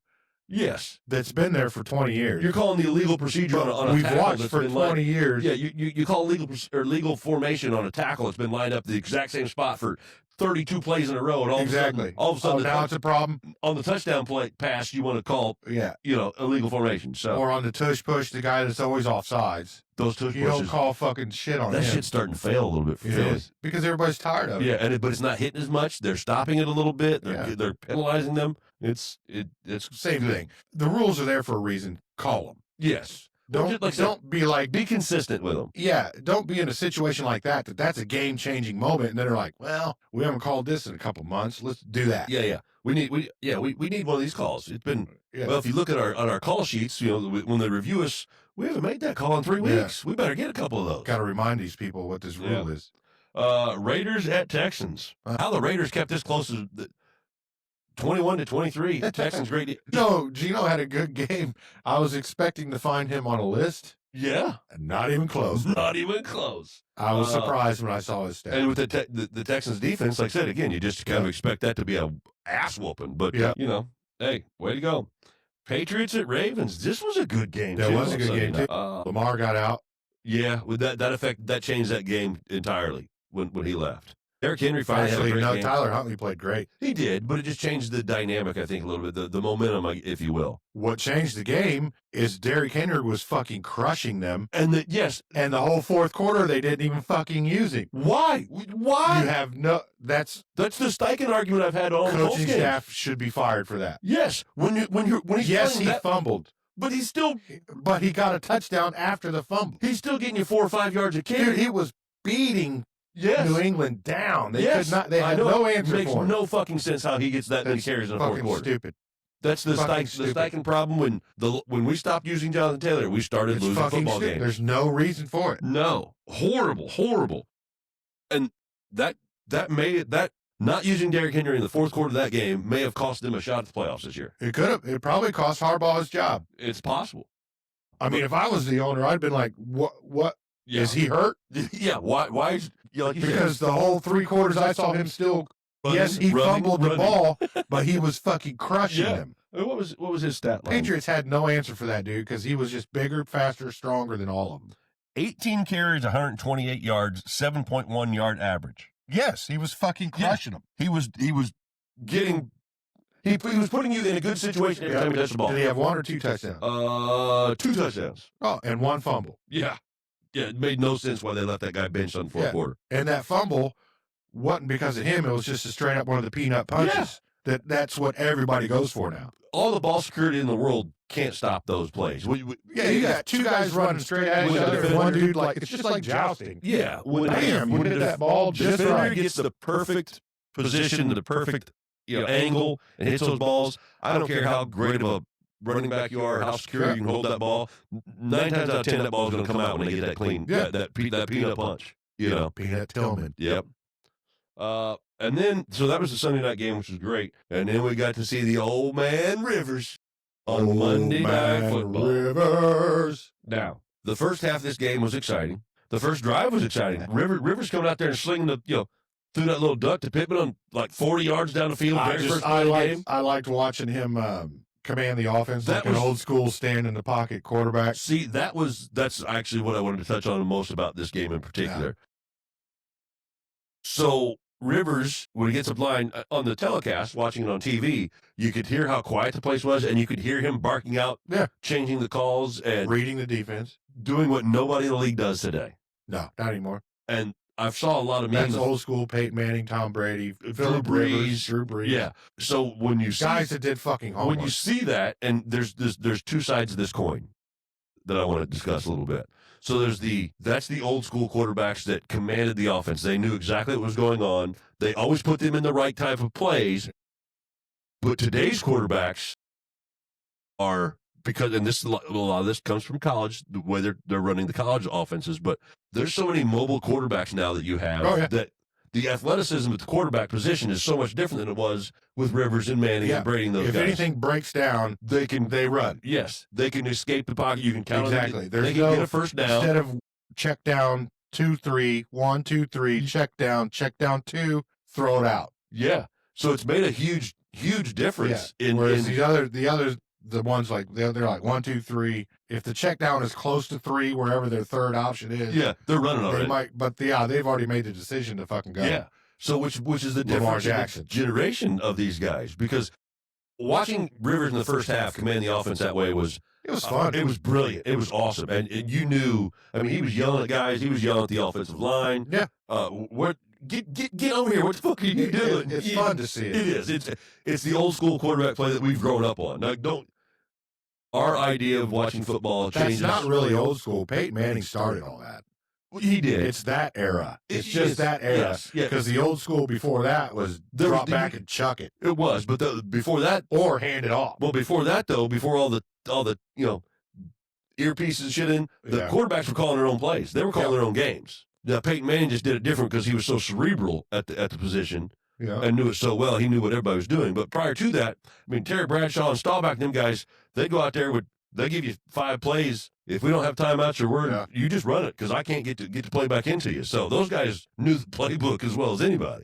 Yes. That's been there for 20 years. You're calling the illegal procedure on a We've tackle watched that's for been 20 years. Yeah, you call legal formation on a tackle that's been lined up the exact same spot for 32 plays in a row, and all Exactly. of a sudden, now it's a problem. On the touchdown play pass, you want to call illegal formation. So Or on the tush push, the guy that's always offsides. those tush You don't pushes, call fucking shit on that him. shit's starting to fail a little bit for It Philly. is. Because everybody's tired of it. Yeah, but it's not hitting as much. They're stopping it a little bit. They're penalizing them. It's Same good. thing. The rules are there for a reason. Call them. Yes. Don't be like, be consistent with them. yeah, don't be in a situation like that's a game-changing moment, and then they're like, well, we haven't called this in a couple months. Let's do that. Yeah. We need one of these calls. It's been Yeah. well. If you look at our call sheets, you know, when they review us, we haven't made that call in 3 weeks. We better get a couple of those. Got to remind these people what this rule is. Raiders at Texans. How the Raiders kept this close to 21-23. Texans great. No, Gino had a good game. I was expecting to find him on a list. Yeah, Not even close. not even close. I was surprised when I saw his stat. And with the Texans defense, like I said again, you just kind of expect that to be a ass whooping. But Yeah. you know, hey, way to go. Patriots at Ravens. This was a good game. That too, was a on good Sunday game, night. too. Lamar got out. Yeah, with that changed that game entirely when he left. Derrick Henry finally had a Actually, great no, game. Tyler Huntley played great. He did, but it just changed the dynamic, I think, a little bit, the momentum, if you will. What changed the game is Derrick Henry was fucking crushing them. And And the whole fourth quarter, they didn't even fucking use him. why? You have that's That's the Steichen argument I've had all the coaching games. staff should be fired for that. Yes, when he's Yes, playing he that, fumbled, but but he got a touchdown after the fumble. he's still getting you 4 or 5 yards a carry. Dude, he was beating Yes. New England down. They Yes. could not. They I had know. no It answer makes for him. no fucking sense how he gets that many That's carries in the fourth fucking quarter. stupid. That's the Fucking Steichen problem. When we stopped using Jonathan Taylor, we started It's losing fucking football stupid. games. There's no reason for it. No, horrible, and that made it that not using Derrick Henry in the fourth quarter of that game may have cost them a shot at the playoffs this year. It could have. It probably cost Harbaugh his job. It's possible. I mean, if I was the owner, I'd been like, "What? Is he hurt?" Yeah. Why is like you said, Because the whole 3 quarters, I saw him still. running, Yes, he running, fumbled the running. ball, but he was fucking crushing Yeah. them. I mean, what was his stat line? Patriots had no answer for that dude because he was just bigger, faster, stronger than all of them. 18 carries, 128 yards, 7.1 yard average. Yes, he was fucking crushing them. He was getting. He was putting you in a good situation every time he touched the ball. Did he have 1 or 2 touchdowns? 2 touchdowns. Oh, and 1 fumble. Yeah. It made no sense why they left that guy benched on the fourth Yeah. quarter. And that fumble wasn't because of him. It was just a straight up one of the peanut punches. That's what everybody goes for now. All the ball security in the world can't stop those plays. Yeah, you got 2 guys running straight at each When the other, and defender- one dude it's just like jousting. Yeah, Bam, you hit that ball just defender right. gets the perfect position, the perfect angle, and hits those balls. I don't care how great of a running back you are, how secure you can hold that ball. 9 times out of 10, that ball's going to come out when they get that clean, Yeah. that peanut punch. You know. Peanut Tillman. Yep. And then, so that was the Sunday night game, which was great. And then we got to see the old man Rivers on Monday Night Football. Rivers. Now, the first half of this game was exciting. The first drive was exciting. Rivers coming out there and slinging threw that little duck to Pittman on like 40 yards down the field. First play of the game. I liked watching him command the offense That like an was- old school stand in the pocket quarterback. See, that's actually what I wanted to touch on the most about this game in particular. So Rivers, when he gets a blind on the telecast, watching it on TV, you could hear how quiet the place was, and you could hear him barking out, changing the calls, and Reading the defense. doing what nobody in the league does today. No, not anymore. And I saw a lot of memes. That's old school Peyton Manning, Tom Brady, Drew Philip Brees. Rivers, Drew Brees. Yeah. So when you see Guys that did fucking homework. when you see that, and there's 2 sides of this coin that I want to discuss a little bit. So that's the old school quarterbacks that commanded the offense. They knew exactly what was going on. They always put them in the right type of plays. But today's quarterbacks are and a lot of this comes from college, the way they're running the college offenses. But there's so many mobile quarterbacks now that you have that the athleticism at the quarterback position is so much different than it was with Rivers and Manning and Brady and those if guys. anything breaks down, they run. Yes, they can escape the pocket. You can count exactly. on them. They can get a first down. Instead of check down 2-3, 1-2-3, check down 2, throw it out. Yeah. So it's made a huge difference. Whereas the ones like they're like 1-2-3. If the check down is close to 3, wherever their third option is, they're running already. They might, but they've already made the decision to fucking go. Yeah. So which is the Lamar difference in Jackson. the generation of these guys? Because watching Rivers in the first half command the offense that way was fun. It was brilliant. It was awesome, and you knew. I mean, he was yelling at guys. He was yelling at the offensive line. Yeah. What? Get over here! What the fuck are you doing? It's fun to see it. It is. It's the old school quarterback play that we've grown up on. Now, our idea of watching football changes. That's not really old school. Peyton Manning started all that. He did. It's that era. It's just that era. Yes. Because the old school before that was drop back and chuck it. It was, but before that, or hand it off. Well, before that though, before all the earpieces and shit in, the quarterbacks were calling their own plays. They were calling their own games. Now Peyton Manning just did it different because he was so cerebral at the position. And knew it so well. He knew what everybody was doing. But prior to that, I mean, Terry Bradshaw and Staubach, them guys, they go out there they give you 5 plays. If we don't have timeouts or you just run it because I can't get to play back into you. So those guys knew the playbook as well as anybody.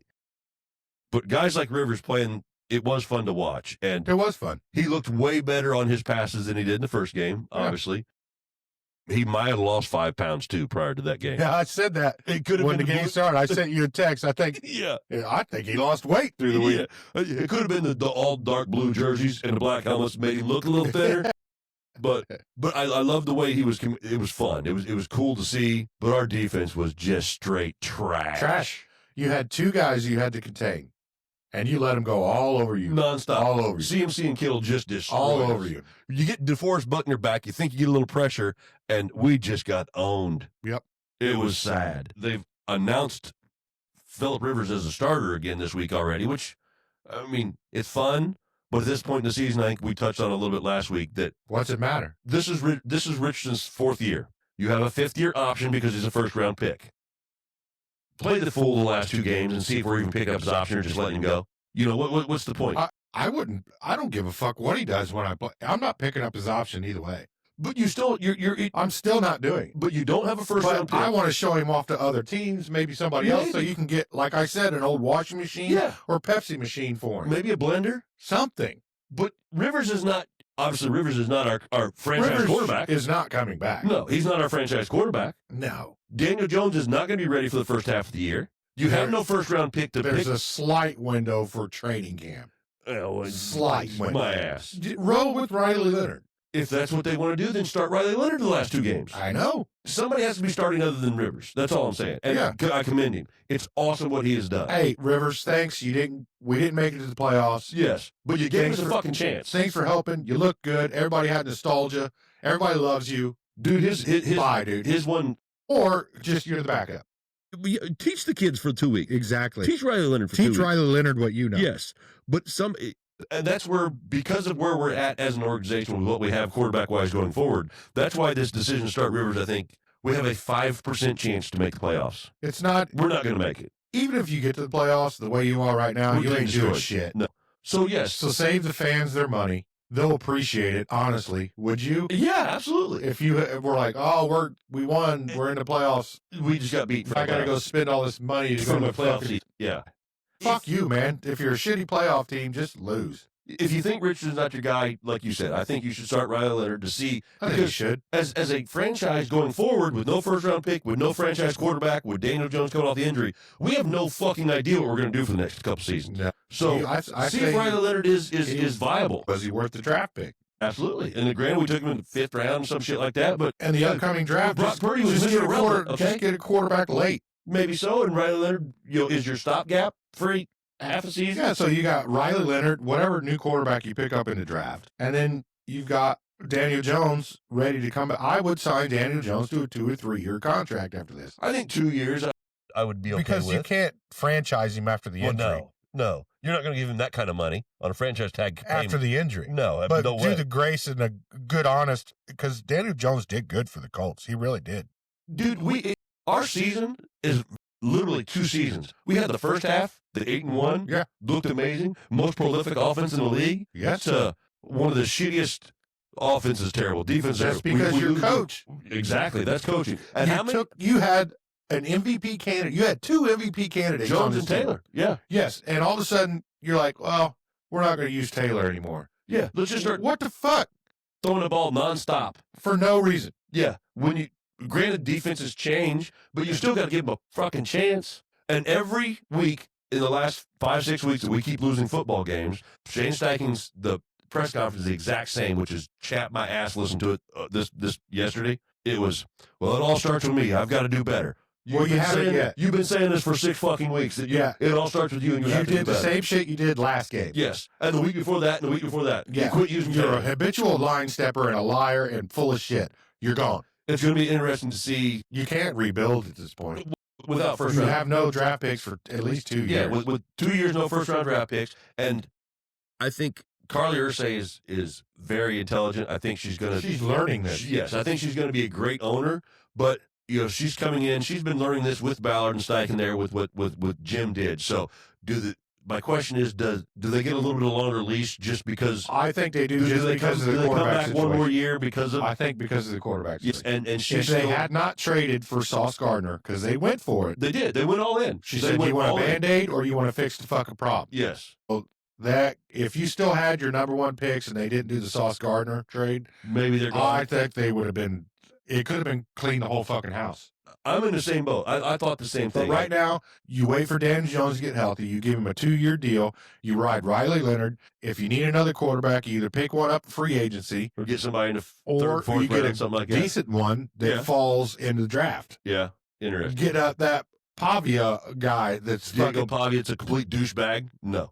But guys like Rivers playing, it was fun to watch. And it was fun. He looked way better on his passes than he did in the first game, obviously. He might have lost 5 pounds too prior to that game. Yeah, I said that. It could have when been the game started. I sent you a text. I think. I think he lost weight through the week. It could have been the all dark blue jerseys and the black helmets made him look a little thinner. But I love the way he was. It was fun. It was cool to see. But our defense was just straight trash. You had 2 guys you had to contain, and you let them go all over you, nonstop, all over you. CMC and Kittle just destroyed all us. over you. You get DeForest Buckner back. You think you get a little pressure, and we just got owned. Yep, it was sad. They've announced Phillip Rivers as a starter again this week already, which, I mean, it's fun. But at this point in the season, I think we touched on a little bit last week that what's it matter? This is Richardson's 4th year. You have a 5th-year option because he's a first-round pick. Play the fool the last 2 games and see if we're even picking up his option or just letting him go. You know what's the point? I wouldn't. I don't give a fuck what he does when I play. I'm not picking up his option either way. But you still, I'm still not doing. But you don't have a first-round pick. I want to show him off to other teams, maybe somebody else, so you can get, like I said, an old washing machine or Pepsi machine for him. Maybe a blender, something. But Rivers is not. Obviously, Rivers is not our franchise quarterback. Is not coming back. No, he's not our franchise quarterback. No. Daniel Jones is not going to be ready for the first half of the year. You have no first-round pick to pick. There's a slight window for training camp. Slight window. My ass. Roll with Riley Leonard. If that's what they want to do, then start Riley Leonard the last 2 games. I know. Somebody has to be starting other than Rivers. That's all I'm saying. And I commend him. It's awesome what he has done. Hey, Rivers, thanks. We didn't make it to the playoffs. Yes, but you gave us a fucking chance. Thanks for helping. You look good. Everybody had nostalgia. Everybody loves you. Dude, his bye, dude. His one. Or just you're the backup. Teach the kids for 2 weeks. Exactly. Teach Riley Leonard for 2 weeks. Teach Riley Leonard what you know. Yes, but and that's where, because of where we're at as an organization with what we have quarterback-wise going forward, that's why this decision to start Rivers, I think, we have a 5% chance to make the playoffs. It's not. We're not going to make it. Even if you get to the playoffs the way you are right now, you ain't doing shit. No. So, yes. So save the fans their money. They'll appreciate it, honestly. Would you? Yeah, absolutely. If we're like, oh, we won, we're in the playoffs. We just got beat. I got to go spend all this money to go to the playoff season. Yeah. Fuck you, man. If you're a shitty playoff team, just lose. If you think Richardson's not your guy, like you said, I think you should start Riley Leonard to see. I think you should. As a franchise going forward with no first-round pick, with no franchise quarterback, with Daniel Jones coming off the injury, we have no fucking idea what we're going to do for the next couple seasons. Yeah. So I see if Riley Leonard is viable. Was he worth the draft pick? Absolutely. And granted, we took him in the 5th round, some shit like that. But and the upcoming draft, Brock Purdy was just get a quarterback late. Maybe so. And Riley Leonard, is your stopgap for half a season? Yeah, so you got Riley Leonard, whatever new quarterback you pick up in the draft. And then you've got Daniel Jones ready to come back. I would sign Daniel Jones to a 2 or 3 year contract after this. I think 2 years I would be okay because with. You can't franchise him after the injury. No. You're not going to give him that kind of money on a franchise tag after the injury. No, but no do way. the grace and a good, honest, because Daniel Jones did good for the Colts. He really did. Dude, our season is literally 2 seasons. We had the first half, the 8-1, Yeah. looked amazing, most prolific offense in the league. Yes. To one of the shittiest offenses, terrible defense. That's because we your lose- coach. Exactly, that's coaching. And how many? You had an MVP candidate. You had 2 MVP candidates. on Jones this and team. Taylor. Yeah, Yes, and all of a sudden you're like, well, we're not going to use Taylor anymore. yeah. Let's just start What the fuck? throwing the ball nonstop. For no reason. Yeah, when you granted defenses change, but you still got to give them a fucking chance. And every week in the last 5-6 weeks that we keep losing football games, Shane Steichen's the press conference is the exact same, which is chat my ass. Listen to it this yesterday. It was, well, it all starts with me. I've got to do better. Well, you haven't yet. You've been saying this for 6 fucking weeks. That Yeah. it all starts with you, and you have to did do the better. same shit you did last game. Yes, and the week before that, and the week before that. Yeah. You quit using You're a Taylor. habitual line stepper and a liar and full of shit. You're gone. It's going to be interesting to see You can't rebuild at this point. without first You round. have no draft picks for at least 2 Yeah, years. with 2 years, no first round draft picks, and I think Carly Ursay is very intelligent. I think she's going to. She's learning this. Yes, I think she's going to be a great owner. But she's coming in. She's been learning this with Ballard and Steichen there with what Jim did. So my question is, do they get a little bit of longer leash just because? I think they do Do just they because come, of do the they come quarterback back one more situation. year because of? I think because of the quarterback Yes, situation. and she If they still, had not traded for Sauce Gardner, because they went for it, they did. They went all in. she They said, went you want all a in. Band-Aid or you want to fix the fucking problem? Yes, That if you still had your number 1 picks and they didn't do the Sauce Gardner trade, maybe they're gone. I think they would have been. It could have been clean the whole fucking house. I'm in the same boat. I thought the same But thing. right now, you wait for Dan Jones to get healthy. You give him a 2-year deal. You ride Riley Leonard. If you need another quarterback, you either pick one up for free agency or get somebody in the or third, fourth you get round, a something like that. decent one that Yeah. falls into the draft. Yeah, interesting. Get up that Pavia guy that's Diego fucking. Pavia, it's a complete douchebag. No,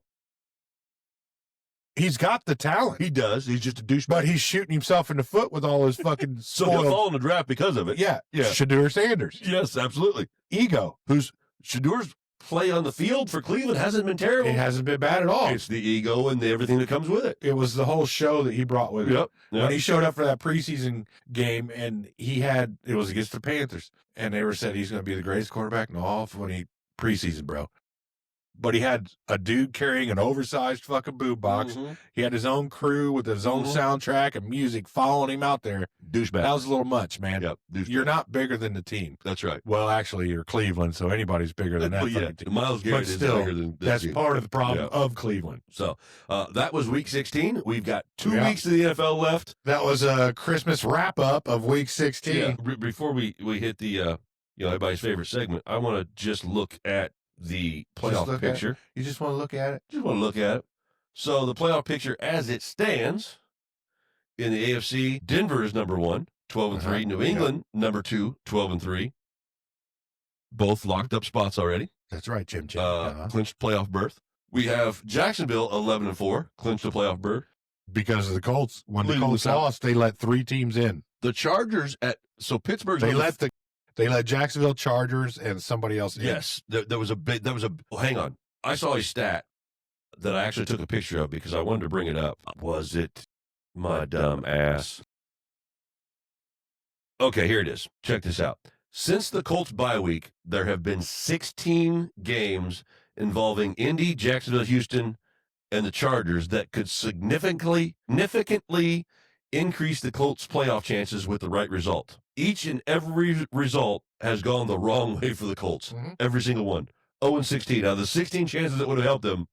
He's got the talent, he does. He's just a douchebag. but he's shooting himself in the foot with all his fucking So he'll spoiled. fall in the draft because of it. Yeah, Yeah. Shadur Sanders, Yes, absolutely. ego. Who's Shadur's play on the field for Cleveland hasn't been terrible. It hasn't been bad at all. It's the ego and everything that comes with it. It was the whole show that he brought with him. Yep. When he showed up for that preseason game and it was against the Panthers, and they were said he's going to be the greatest quarterback in all of preseason, bro. But he had a dude carrying an oversized fucking boombox. Mhm. He had his own crew with his own Mhm. soundtrack and music following him out there. Douchebag. That was a little much, man. Yep. Douchebag. You're not bigger than the team. That's right. Well, actually, you're Cleveland, so anybody's bigger than that But yeah, fucking team. Miles Garrett But is still, bigger than that's team. part of the problem Yeah. of Cleveland. So that was week 16. We've got 2 Yeah. weeks of the NFL left. That was a Christmas wrap up of week 16. Yeah. Before we hit the everybody's favorite segment, I want to just look at the playoff look at it. picture. You just want to look at it? Just want to look at it. So the playoff picture as it stands in the AFC, Denver is number 1, 12-3. New Yeah. England, number 2, 12-3. Both locked up spots already. That's right, Jim. Clinched playoff berth. We have Jacksonville, 11-4, clinched the playoff berth. Because of the Colts. When the Leading Colts the South. lost, they let 3 teams in. The Chargers Pittsburgh's They on the let Jacksonville Chargers and somebody else in. Yes, there was a big. Hang on, I saw a stat that I actually took a picture of because I wanted to bring it up. Was it my dumb ass? Okay, here it is. Check this out. Since the Colts bye week, there have been 16 games involving Indy, Jacksonville, Houston, and the Chargers that could significantly increase the Colts' playoff chances with the right result. Each and every result has gone the wrong way for the Colts. Mhm. Every single one. 0-16. Out of the 16 chances that would have helped them,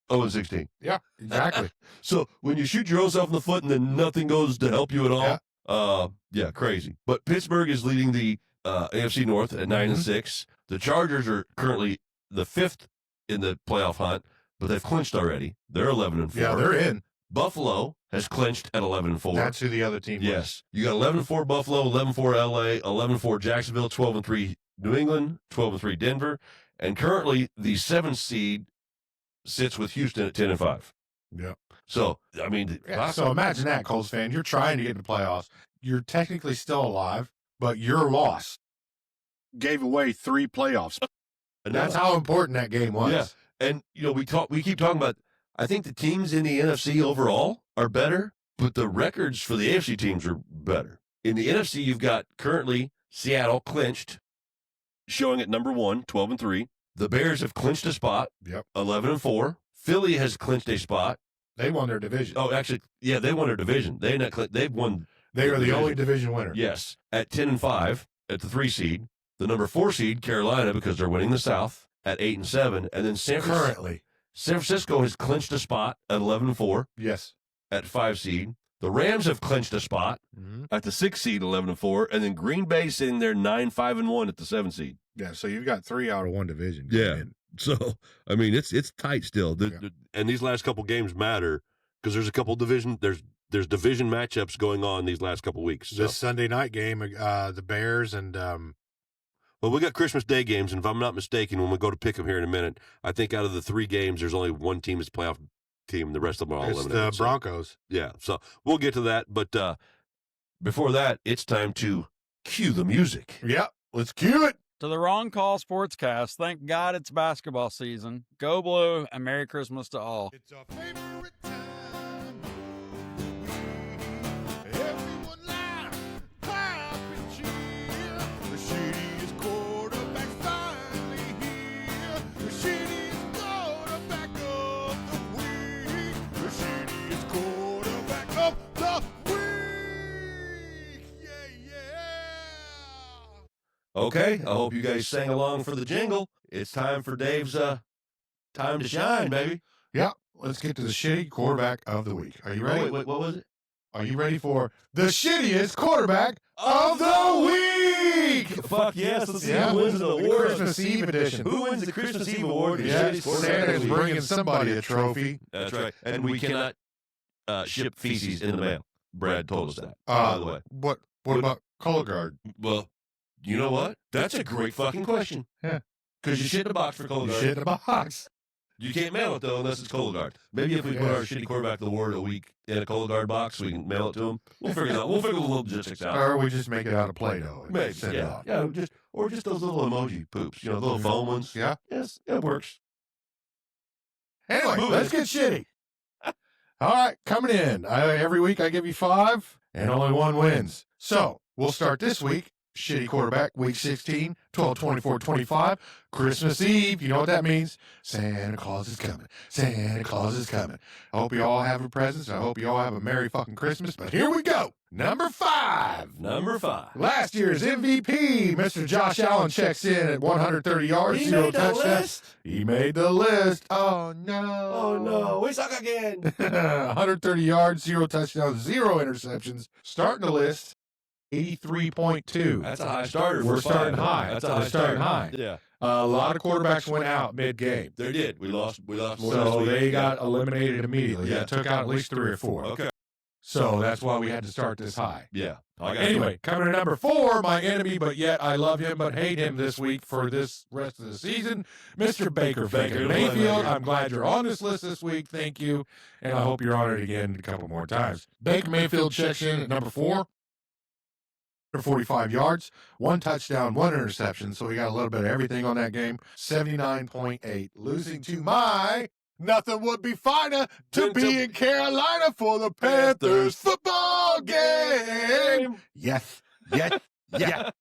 0-16. Yeah, exactly. So when you shoot your own self in the foot and then nothing goes to help you at all, yeah, crazy. But Pittsburgh is leading the AFC North at 9-6. The Chargers are currently the 5th in the playoff hunt, but they've clinched already. They're 11-4. Yeah, they're in. Buffalo has clinched at 11-4. That's who the other team was. Yes. You got 11-4 Buffalo, 11-4 LA, 11-4 Jacksonville, 12-3 New England, 12-3 Denver, and currently the 7th seed sits with Houston at 10-5. Yeah. So, I mean, Yeah, so imagine that, Colts fan. You're trying to get in the playoffs. You're technically still alive, but your loss gave away 3 playoffs. and That's how important that game was. Yeah. And we keep talking about, I think the teams in the NFC overall are better, but the records for the AFC teams are better. In the NFC, you've got currently Seattle clinched showing at number 1, 12-3. The Bears have clinched a spot, Yep. 11-4. Philly has clinched a spot. They won their division. Oh, actually, yeah, they won their division. They've won. They are the division. only division winner. Yes, at 10-5 at the 3 seed. The number 4 seed, Carolina, because they're winning the South at 8-7, and then San Francisco has clinched a spot at 11-4. Yes. At 5 seed. The Rams have clinched a spot at the 6 seed, 11-4, and then Green Bay sitting there 9-5-1 at the 7 seed. Yeah, so you've got 3 out of 1 division. Yeah. So, I mean, it's tight still. And these last couple games matter because there's a couple division there's division matchups going on these last couple weeks. So. This Sunday night game, the Bears and well, we got Christmas Day games, and if I'm not mistaken, when we go to pick them here in a minute, I think out of the 3 games, there's only one team that's playoff team. The rest of them are all eliminated. It's the Broncos. Yeah, so we'll get to that. But before that, it's time to cue the music. Yep, let's cue it. To the Wrong Call Sportscast, thank God it's basketball season. Go Blue, and Merry Christmas to all. It's our favorite time. Everyone laugh, clap, and cheer. The shittiest quarterback finally here. The shittiest quarterback of the week. The shittiest quarterback of the week. Yeah. Okay, I hope you guys sang along for the jingle. It's time for Dave's time to shine, baby. Yeah, let's get to the shitty quarterback of the week. Are you ready? Wait, what was it? Are you ready for the shittiest quarterback of the week? Fuck yes, let's see Yeah, who wins the award. Christmas Eve edition. Who wins the Christmas Eve award? The Yeah, shittiest quarterback of Santa's the week. bringing somebody a trophy. That's right. And we cannot ship feces in the mail. Brad told us that, by the way. What about color guard? Well, you know what? That's a great fucking question. Yeah. Because you shit in a box for You Cologuard. shit in a box. You can't mail it, though, unless it's Cologuard. Maybe if we put our shitty quarterback of the award a week in a Cologuard box, we can mail it to him. We'll figure it out. We'll figure the logistics out. Or we just make it out of Play-Doh and Maybe, send it yeah. off. Yeah, just those little emoji poops, the little foam ones. Yeah. Yes, it works. Anyway, Moving. let's get shitty. All right, coming in. Every week I give you 5, and only 1 wins. So we'll start this week. Shitty quarterback, week 16, 12-24-25, Christmas Eve. You know what that means? Santa Claus is coming. Santa Claus is coming. I hope you all have your presents. I hope you all have a Merry fucking Christmas. But here we go. Number 5. Number 5. Last year's MVP, Mr. Josh Allen, checks in at 130 yards, He 0 made the touchdowns. list. He made the list. Oh, no. Oh, no. We suck again. 130 yards, 0 touchdowns, 0 interceptions. Starting the list, 83.2. That's a high starter. We're for starting 5. high. That's a We're high starting starter. high. Yeah. A lot of quarterbacks went out mid-game. They did. We lost more this So week. they got eliminated immediately. Yeah. That took out at least 3 or 4. Okay. So that's why we had to start this high. Yeah. I got Anyway, coming to number 4, my enemy, but yet I love him, but hate him this week for this rest of the season, Mr. Baker Mayfield. I'm glad you're on this list this week. Thank you. And I hope you're on it again a couple more times. Baker Mayfield checks in at number 4. 45 yards, 1 touchdown, 1 interception. So we got a little bit of everything on that game. 79.8. Losing to my nothing would be finer to be in Carolina for the Panthers football game. Yes, yes, yeah.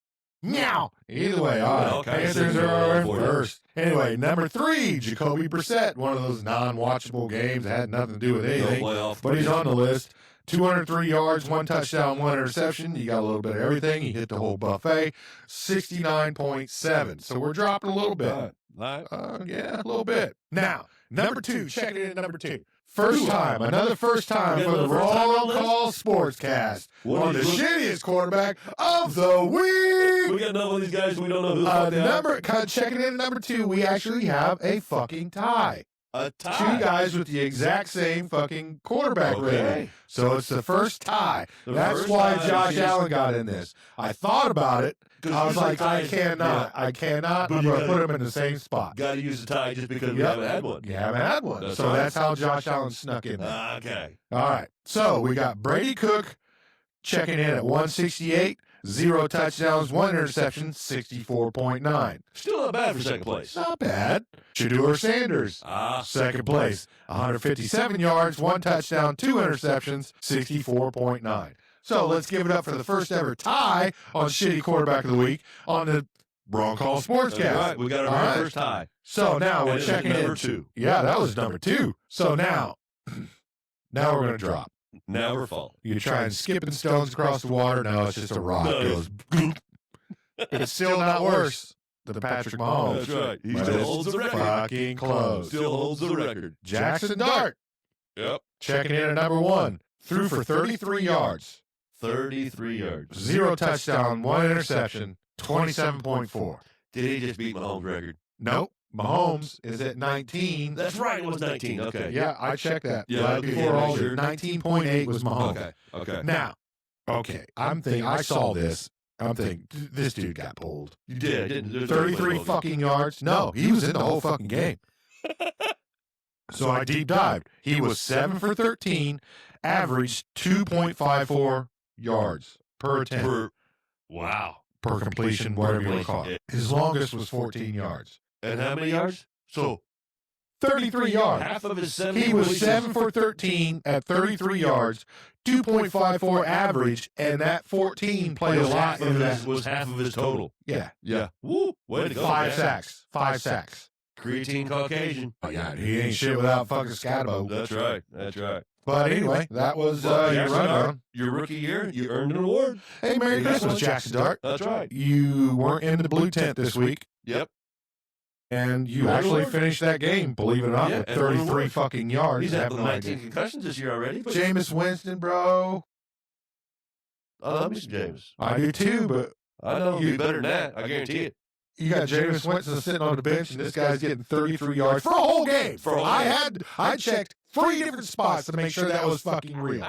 Meow. Either way, all right. Well, Panthers are first. Anyway, number 3, Jacoby Brissett. One of those non-watchable games that had nothing to do with anything. playoff. But he's on the list. 203 yards, 1 touchdown, 1 interception. You got a little bit of everything. He hit the whole buffet. 69.7. So we're dropping a little bit. Yeah, a little bit. Now, number 2, check it in at number 2. First time, another first time for the Wrong Call Sportscast on the shittiest quarterback of the week. We got another one of these guys we don't know who the fuck they are. Checking in at number 2, we actually have a fucking tie. A tie. 2 guys with the exact same fucking quarterback Okay. rating. So it's the first tie. The That's first why tie Josh is- Allen got in this. I thought about it. 'Cause I was usually like, I ties- cannot. yeah. I cannot. But I'm you going to gotta- put him in the same spot. Got to use a tie just because we Yep. haven't had one. You haven't had one. That's So right. that's how Josh Allen snuck in there. Okay. All right. So we got Brady Cook checking in at 168, 0 touchdowns, 1 interception, 64.9. Still not bad for second place. Not bad. Shador Sanders, second place, 157 yards, 1 touchdown, 2 interceptions, 64.9. So let's give it up for the first ever tie on Shitty Quarterback of the Week on the Wrong Call Sportscast. That's right. We got our All right. first tie. So now we're And checking number in. 2. Yeah, that was number 2. So now we're going to drop. Now we're falling. You try and skipping stones across the water. No, it's just a rock. No, It goes bloop. It's still not worse than Patrick Mahomes. That's right. He But still it's holds the record. fucking close. Still holds the record. Jackson Dart Yep. checking in at number 1. Threw for 33 yards. 33 yards. 0 touchdown, 1 interception, 27.4. Did he just beat Mahomes' record? Nope. Mahomes is at 19. That's right. It was 19. Okay. Yeah, I checked that. Yeah, Right okay, before yeah, all sure. 19.8 was Mahomes. Okay. Okay. Now, okay, I'm thinking, I saw this. I'm thinking, this dude got pulled. You did. There's 33 no fucking yards? No, he was in the whole fucking game. So I deep dived. He was 7 for 13, averaged 2.54 yards per attempt. Wow. Per completion, whatever you want to call it. His longest was 14 yards. And how many yards? So 33 yards. half of his 70. He was 7 for 13 at 33 yards, 2.54 average, and that 14 played a lot in that. Was half of his total. Yeah. Yeah. Woo. Way to go. 5 man. sacks. 5 sacks. Creatine Caucasian. Oh, yeah, he ain't shit without fucking Scatabo. That's right. That's right. But anyway, that was Well, your Jackson rundown. Dart, your rookie year, you earned an award. Hey, Merry Christmas, Jackson Dart. That's right. You weren't in the blue tent this week, Yep. and you You won an actually award. finished that game, believe it or not, Yeah, with and won an 33 award. fucking yards. He's I had have the no 19 idea. concussions this year already. But Jameis Winston, bro. I love me some James. I do too, but I know. You- Be better than that. I guarantee it. you got Jameis Winston sitting on the bench, and this guy's getting 33 yards for a whole game. For a whole game. I checked 3 different spots to make sure that was fucking real.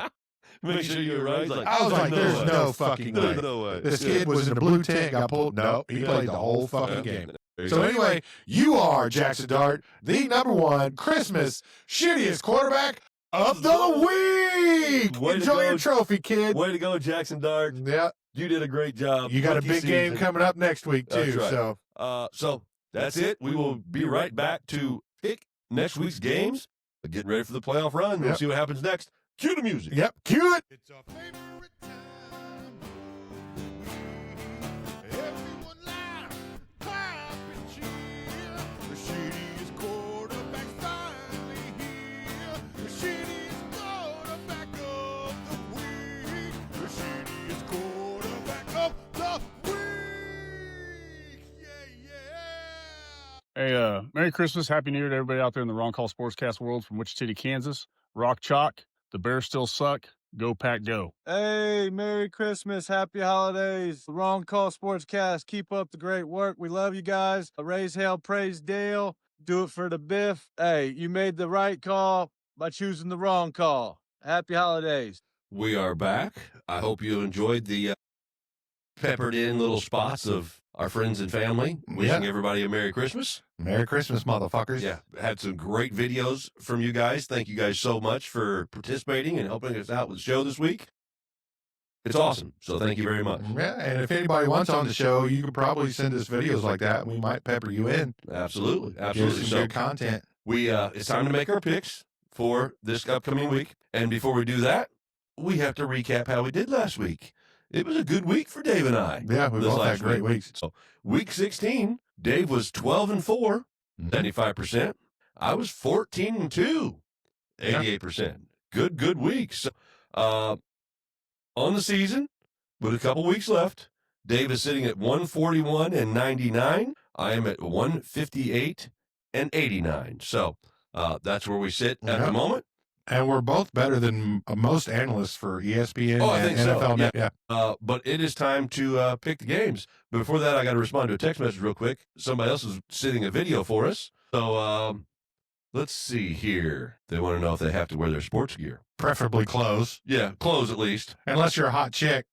Make sure you're right. He's like, I was like, there's way. no fucking way. There's no way. This Yeah. kid was in the blue tent, got pulled. No, he played the whole fucking Yeah. game. There you So go. anyway, you are, Jackson Dart, the number 1 Christmas shittiest quarterback of the week. Way to Enjoy go. your trophy, kid. Way to go, Jackson Dart. Yeah, You did a great job. you got a Rookie big game season. coming up next week too. That's right. So So that's it. We will be right back to pick next week's games. Getting ready for the playoff run. We'll Yep. see what happens next. Cue the music. yep, cue it. It's our favorite time of the week. Everyone laugh, clap, and cheer. The shittiest quarterback's finally here. The shittiest quarterback of the week. The shittiest quarterback of the week. Yeah. Hey, Merry Christmas, Happy New Year to everybody out there in the Wrong Call Sportscast world from Wichita City, Kansas. Rock Chalk, the Bears still suck. Go Pack, go. Hey, Merry Christmas, Happy Holidays. The Wrong Call Sportscast. Keep up the great work. We love you guys. Raise hell, praise Dale. Do it for the Biff. Hey, you made the right call by choosing the wrong call. Happy Holidays. We are back. I hope you enjoyed the peppered in little spots of our friends and family. Wishing everybody a Merry Christmas. Merry Christmas, motherfuckers. Yeah, had some great videos from you guys. Thank you guys so much for participating and helping us out with the show this week. It's awesome. So thank you very much. Yeah, and if anybody wants on the show, you could probably send us videos like that. We might pepper you in. Absolutely. Give us Absolutely. some So good content. we it's time to make our picks for this upcoming week. And before we do that, we have to recap how we did last week. It was a good week for Dave and I. Yeah, we this both had last great week. weeks. So week 16, Dave was 12-4, Mhm. 95%. I was 14-2, 88%. Good weeks. On the season, with a couple weeks left, Dave is sitting at 141-99. I am at 158-89. So that's where we sit at Yeah. the moment. And we're both better than most analysts for ESPN Oh, I and think so. NFL Net. Yeah. But it is time to pick the games. But before that, I got to respond to a text message real quick. Somebody else is sending a video for us. So let's see here. They want to know if they have to wear their sports gear. Preferably clothes. Yeah, clothes at least. Unless you're a hot chick.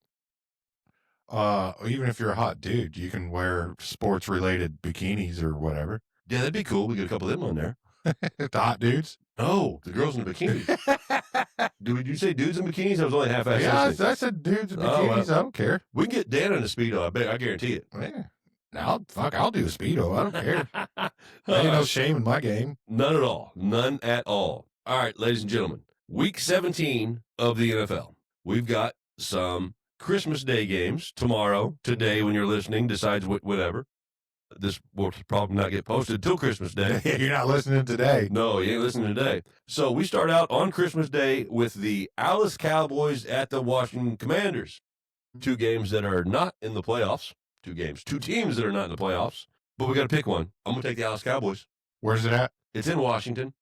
Even if you're a hot dude, you can wear sports related bikinis or whatever. Yeah, that'd be cool. We get a couple of them on there. The hot dudes. Oh, the girls in the bikinis. Did you say dudes in bikinis? I was only half-assed. Yeah, listening. I said dudes in Oh, well. bikinis. I don't care. We can get Dan in a Speedo. I guarantee it. Yeah. Now, I'll do a Speedo. I don't care. Ain't no shame in my game. None at all. None at all. All right, ladies and gentlemen. Week 17 of the NFL. We've got some Christmas Day games tomorrow, today when you're listening, decides whatever. This will probably not get posted till Christmas Day. You're not listening today. No, you ain't listening today. So we start out on Christmas Day with the Alice Cowboys at the Washington Commanders. 2 games that are not in the playoffs. 2 teams that are not in the playoffs. But we got to pick one. I'm going to take the Alice Cowboys. Where's it at? It's in Washington.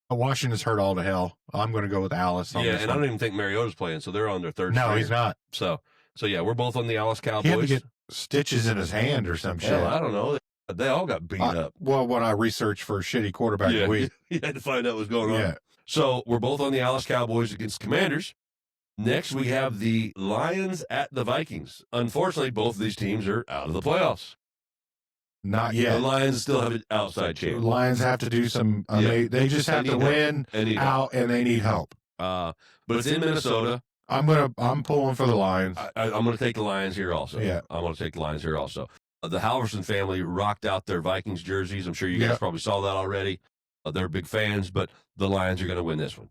Washington's hurt all to hell. I'm going to go with Alice. On Yeah, this and I one. don't even think Mariota's playing, so they're on their third No, string. he's not. So yeah, we're both on the Alice He had Cowboys. to get stitches in his hand or some shit. Hell, I don't know. They all got beat up. Well, when I researched for shitty quarterback of the week. You had to find out what's going on. Yeah. So we're both on the Alice Cowboys against Commanders. Next, we have the Lions at the Vikings. Unfortunately, both of these teams are out of the playoffs. Not The yet. Lions still have an outside The chance. Lions have to do some. They just have to need help. win They need help. out, and they need help. But it's in Minnesota. I'm pulling for the Lions. I'm going to take the Lions here also. Yeah. I'm going to take the Lions here also. The Halverson family rocked out their Vikings jerseys. I'm sure you guys Yeah. probably saw that already. They're big fans, but the Lions are going to win this one.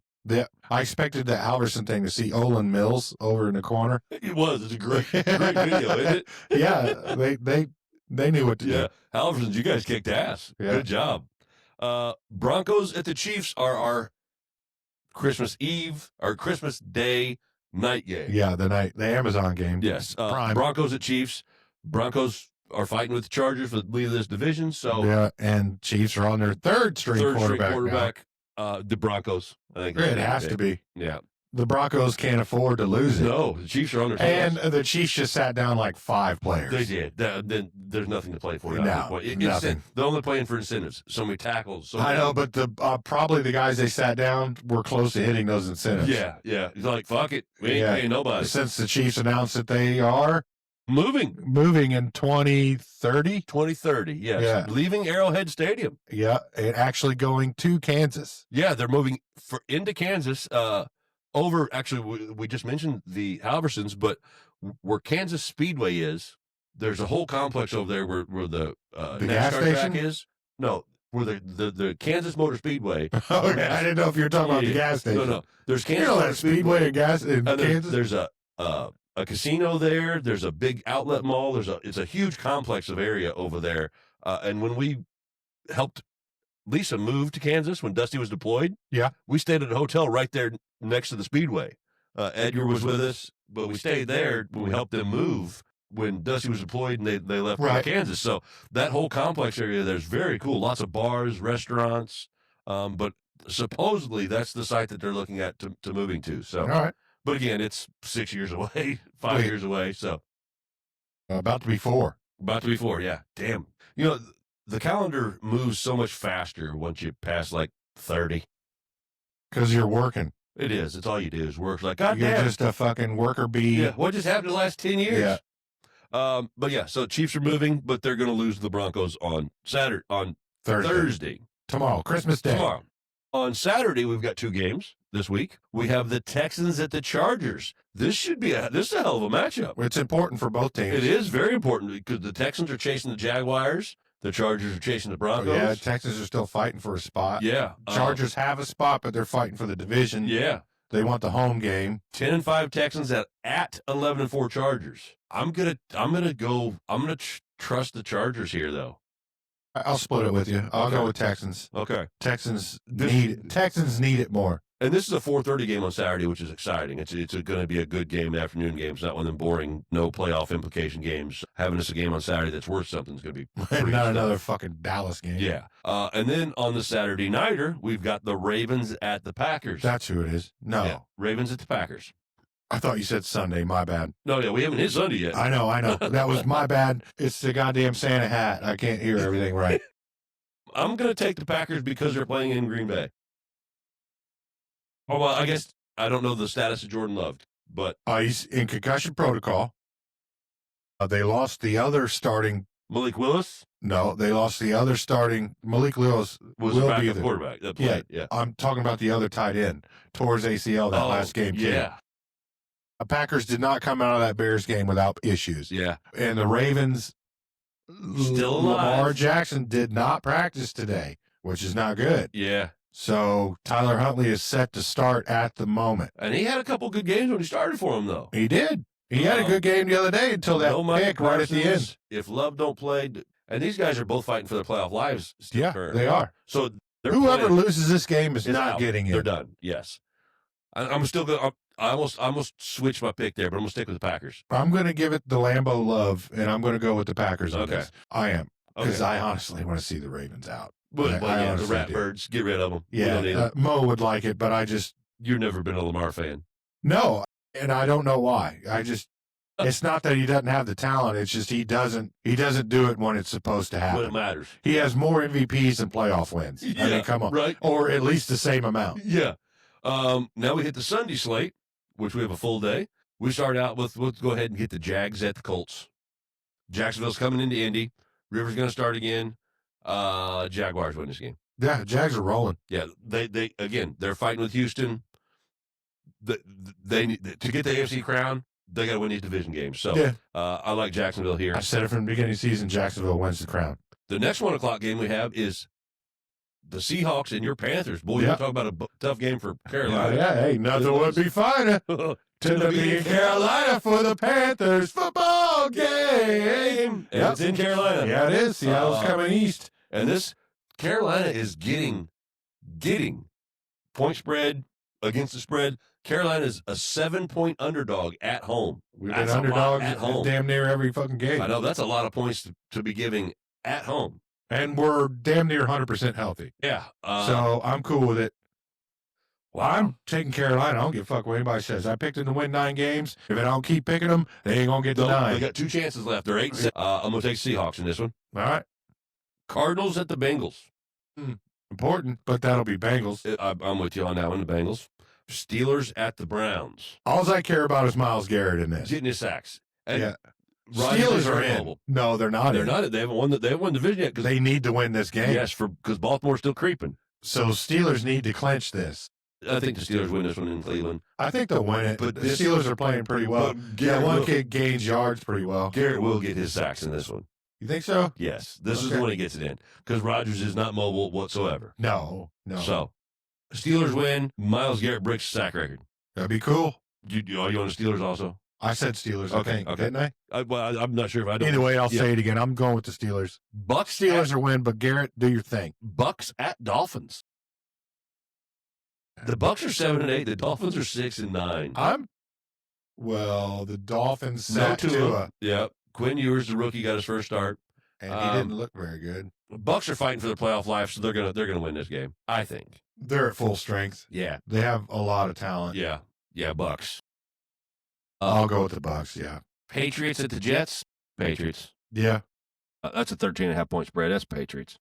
I expected the Alverson thing to see Olin Mills over in the corner. It was. It's a great video, isn't it? Yeah, they knew what to Yeah. do. Halversons, you guys kicked ass. Yeah. Good job. Broncos at the Chiefs are our Christmas Eve, our Christmas Day night game. Yeah, the Amazon game. Yes. Prime. Broncos at Chiefs. Broncos are fighting with the Chargers for the lead of this division. So Yeah, and Chiefs are on their third string quarterback. quarterback. The Broncos. I think Now. It has to be. Yeah. The Broncos can't afford to lose it. No, the Chiefs are on their And toes. the Chiefs just sat down like 5 players. They did. Then there's nothing to play for. No, nothing. They're only playing for incentives. So many tackles. So I many- know, but the probably the guys they sat down were close to hitting those incentives. Yeah. He's like, fuck it. We ain't Yeah. paying nobody. Since the Chiefs announced that they are Moving in 2030. 2030. Yes. Yeah. Leaving Arrowhead Stadium. Yeah, and actually going to Kansas. Yeah, they're moving into Kansas. Over, actually, we just mentioned the Halversons, but where Kansas Speedway is, there's a whole complex over there where the The gas NASCAR track station? is. No, where the Kansas Motor Speedway. Okay, I didn't know if you were talking about the gas station. No. There's You Kansas know Motor that Speedway and gas in and Kansas? there's a casino there. There's a big outlet mall. It's a huge complex of area over there. And when we helped Lisa move to Kansas when Dusty was deployed, Yeah. we stayed at a hotel right there next to the Speedway. Edgar was with us, but we stayed there when we helped them move when Dusty was deployed and they left for Right. Kansas. So that whole complex area there's very cool. Lots of bars, restaurants. But supposedly that's the site that they're looking at to moving to. So, All right. but again, it's 6 years away, 5 Wait. years away. So About to be 4. about to be 4. Yeah. Damn. You know, the calendar moves so much faster once you pass like 30. Because you're working. It is. It's all you do is work. Like, God You're damn. just a fucking worker bee. Yeah. What just happened the last 10 years? Yeah. But yeah, so Chiefs are moving, but they're going to lose to the Broncos on Thursday. Tomorrow, Christmas Day. Tomorrow. On Saturday, we've got 2 games this week. We have the Texans at the Chargers. This is a hell of a matchup. It's important for both teams. It is very important because the Texans are chasing the Jaguars. The Chargers are chasing the Broncos. Yeah, Texans are still fighting for a spot. Yeah. Chargers have a spot, but they're fighting for the division. Yeah. They want the home game. 10-5 Texans at 11-4 Chargers. I'm gonna trust the Chargers here though. I'll split it with you. I'll go with Texans. Okay. Texans need it more. And this is a 4:30 game on Saturday, which is exciting. It's going to be a good game, afternoon game. It's not one of them boring, no playoff implication games. Having us a game on Saturday that's worth something is going to be And pretty not stuff. another fucking Dallas game. Yeah. And then on the Saturday nighter, we've got the Ravens at the Packers. That's who it is. No. Yeah, Ravens at the Packers. I thought you said Sunday. My bad. No, yeah, we haven't hit Sunday yet. I know. That was my bad. It's the goddamn Santa hat. I can't hear everything right. I'm going to take the Packers because they're playing in Green Bay. Oh, well, I guess I don't know the status of Jordan Love, but He's in concussion protocol. They lost the other starting. Malik Willis No, they lost the other starting. Malik Lewis was will the be backup the quarterback that played. Yeah. I'm talking about the other tight end. Tore his ACL that last game. too. Yeah. The Packers did not come out of that Bears game without issues. Yeah. And the Ravens, Still alive. Lamar Jackson did not practice today, which is not good. Yeah. So Tyler Huntley is set to start at the moment. And he had a couple good games when he started for him, though. He did. He had a good game the other day until that No Micah pick right at the end. Parsons. If Love don't play, And these guys are both fighting for their playoff lives. Still Yeah, currently. they are. So whoever loses this game is not out. getting They're it. done. Yes. I'm still going. I almost switched my pick there, but I'm gonna stick with the Packers. I'm going to give it the Lambeau love, and I'm going to go with the Packers on Okay. this. I am. Because Okay. I honestly want to see the Ravens out. But I yeah, the honestly rat do. birds, get rid of them. We don't need Yeah, 'em. Mo would like it, but I just You've never been a Lamar fan. no, and I don't know why. It's not that he doesn't have the talent. It's just he doesn't do it when it's supposed to When it happen. matters. He has more MVPs than playoff wins. I Yeah, mean, come on, right? or at least the same amount. Yeah. Now we hit the Sunday slate, which we have a full day. We start out with, let's go ahead and get the Jags at the Colts. Jacksonville's coming into Indy. Rivers going to start again. Jaguars win this game. Yeah, Jags are rolling. Yeah, they're fighting with Houston. They need to get the AFC crown. They got to win these division games. So Yeah. I like Jacksonville here. I said it from the beginning of the season. Jacksonville wins the crown. The next 1 o'clock game we have is the Seahawks and your Panthers. Boy, Yeah. you're talking about a tough game for Carolina. Yeah, hey, nothing would be finer to be in Carolina for the Panthers football game. And it's in Carolina. Yeah, it is. Seattle's coming east. And this Carolina is getting point spread against the spread. Carolina is a 7-point underdog at home. We've That's been a lot underdogs at home. damn near every fucking game. I know that's a lot of points to be giving at home. And we're damn near 100% healthy. Yeah. So I'm cool with it. Well, I'm taking Carolina. I don't give a fuck what anybody says. I picked them to win 9 games. If I don't keep picking them, they ain't going to get to 9. They got 2 chances left. They're 8-6. I'm going to take Seahawks in this one. All right. Cardinals at the Bengals. Important, but that'll be Bengals. I'm with you on that one, the Bengals. Steelers at the Browns. All I care about is Myles Garrett in this. Getting his sacks. And Yeah. Rodgers Steelers is are very in. mobile. No, they're not They're in. not. They haven't won the division yet. They need to win this game. Yes, because Baltimore's still creeping. So Steelers need to clinch this. I think the Steelers win this one in Cleveland. I think they'll win it. But The this- Steelers are playing pretty well. but Yeah, Garrett one will- kid gains yards pretty well. Garrett will get his sacks in this one. You think so? Yes, this is Okay. the one he gets it in because Rodgers is not mobile whatsoever. No. So, Steelers win. Myles Garrett breaks the sack record. That'd be cool. Are you on the Steelers also? I said Steelers, I Okay, think, okay. didn't I? I'm not sure if I don't. Either way, I'll Yeah. say it again. I'm going with the Steelers. Bucks Steelers are win, but Garrett, do your thing. Bucks at Dolphins. The Bucks are 7-8. The Dolphins are 6-9. The Dolphins No sat Tua. Tua, Yep. Quinn Ewers, the rookie, got his first start. and he didn't look very good. Bucks are fighting for their playoff life, so they're gonna win this game. I think. They're at full strength. Yeah. They have a lot of talent. Yeah. Bucks. I'll go with the Bucks. Yeah. Patriots at the Jets. Patriots. Yeah. That's a 13.5 point spread. That's Patriots.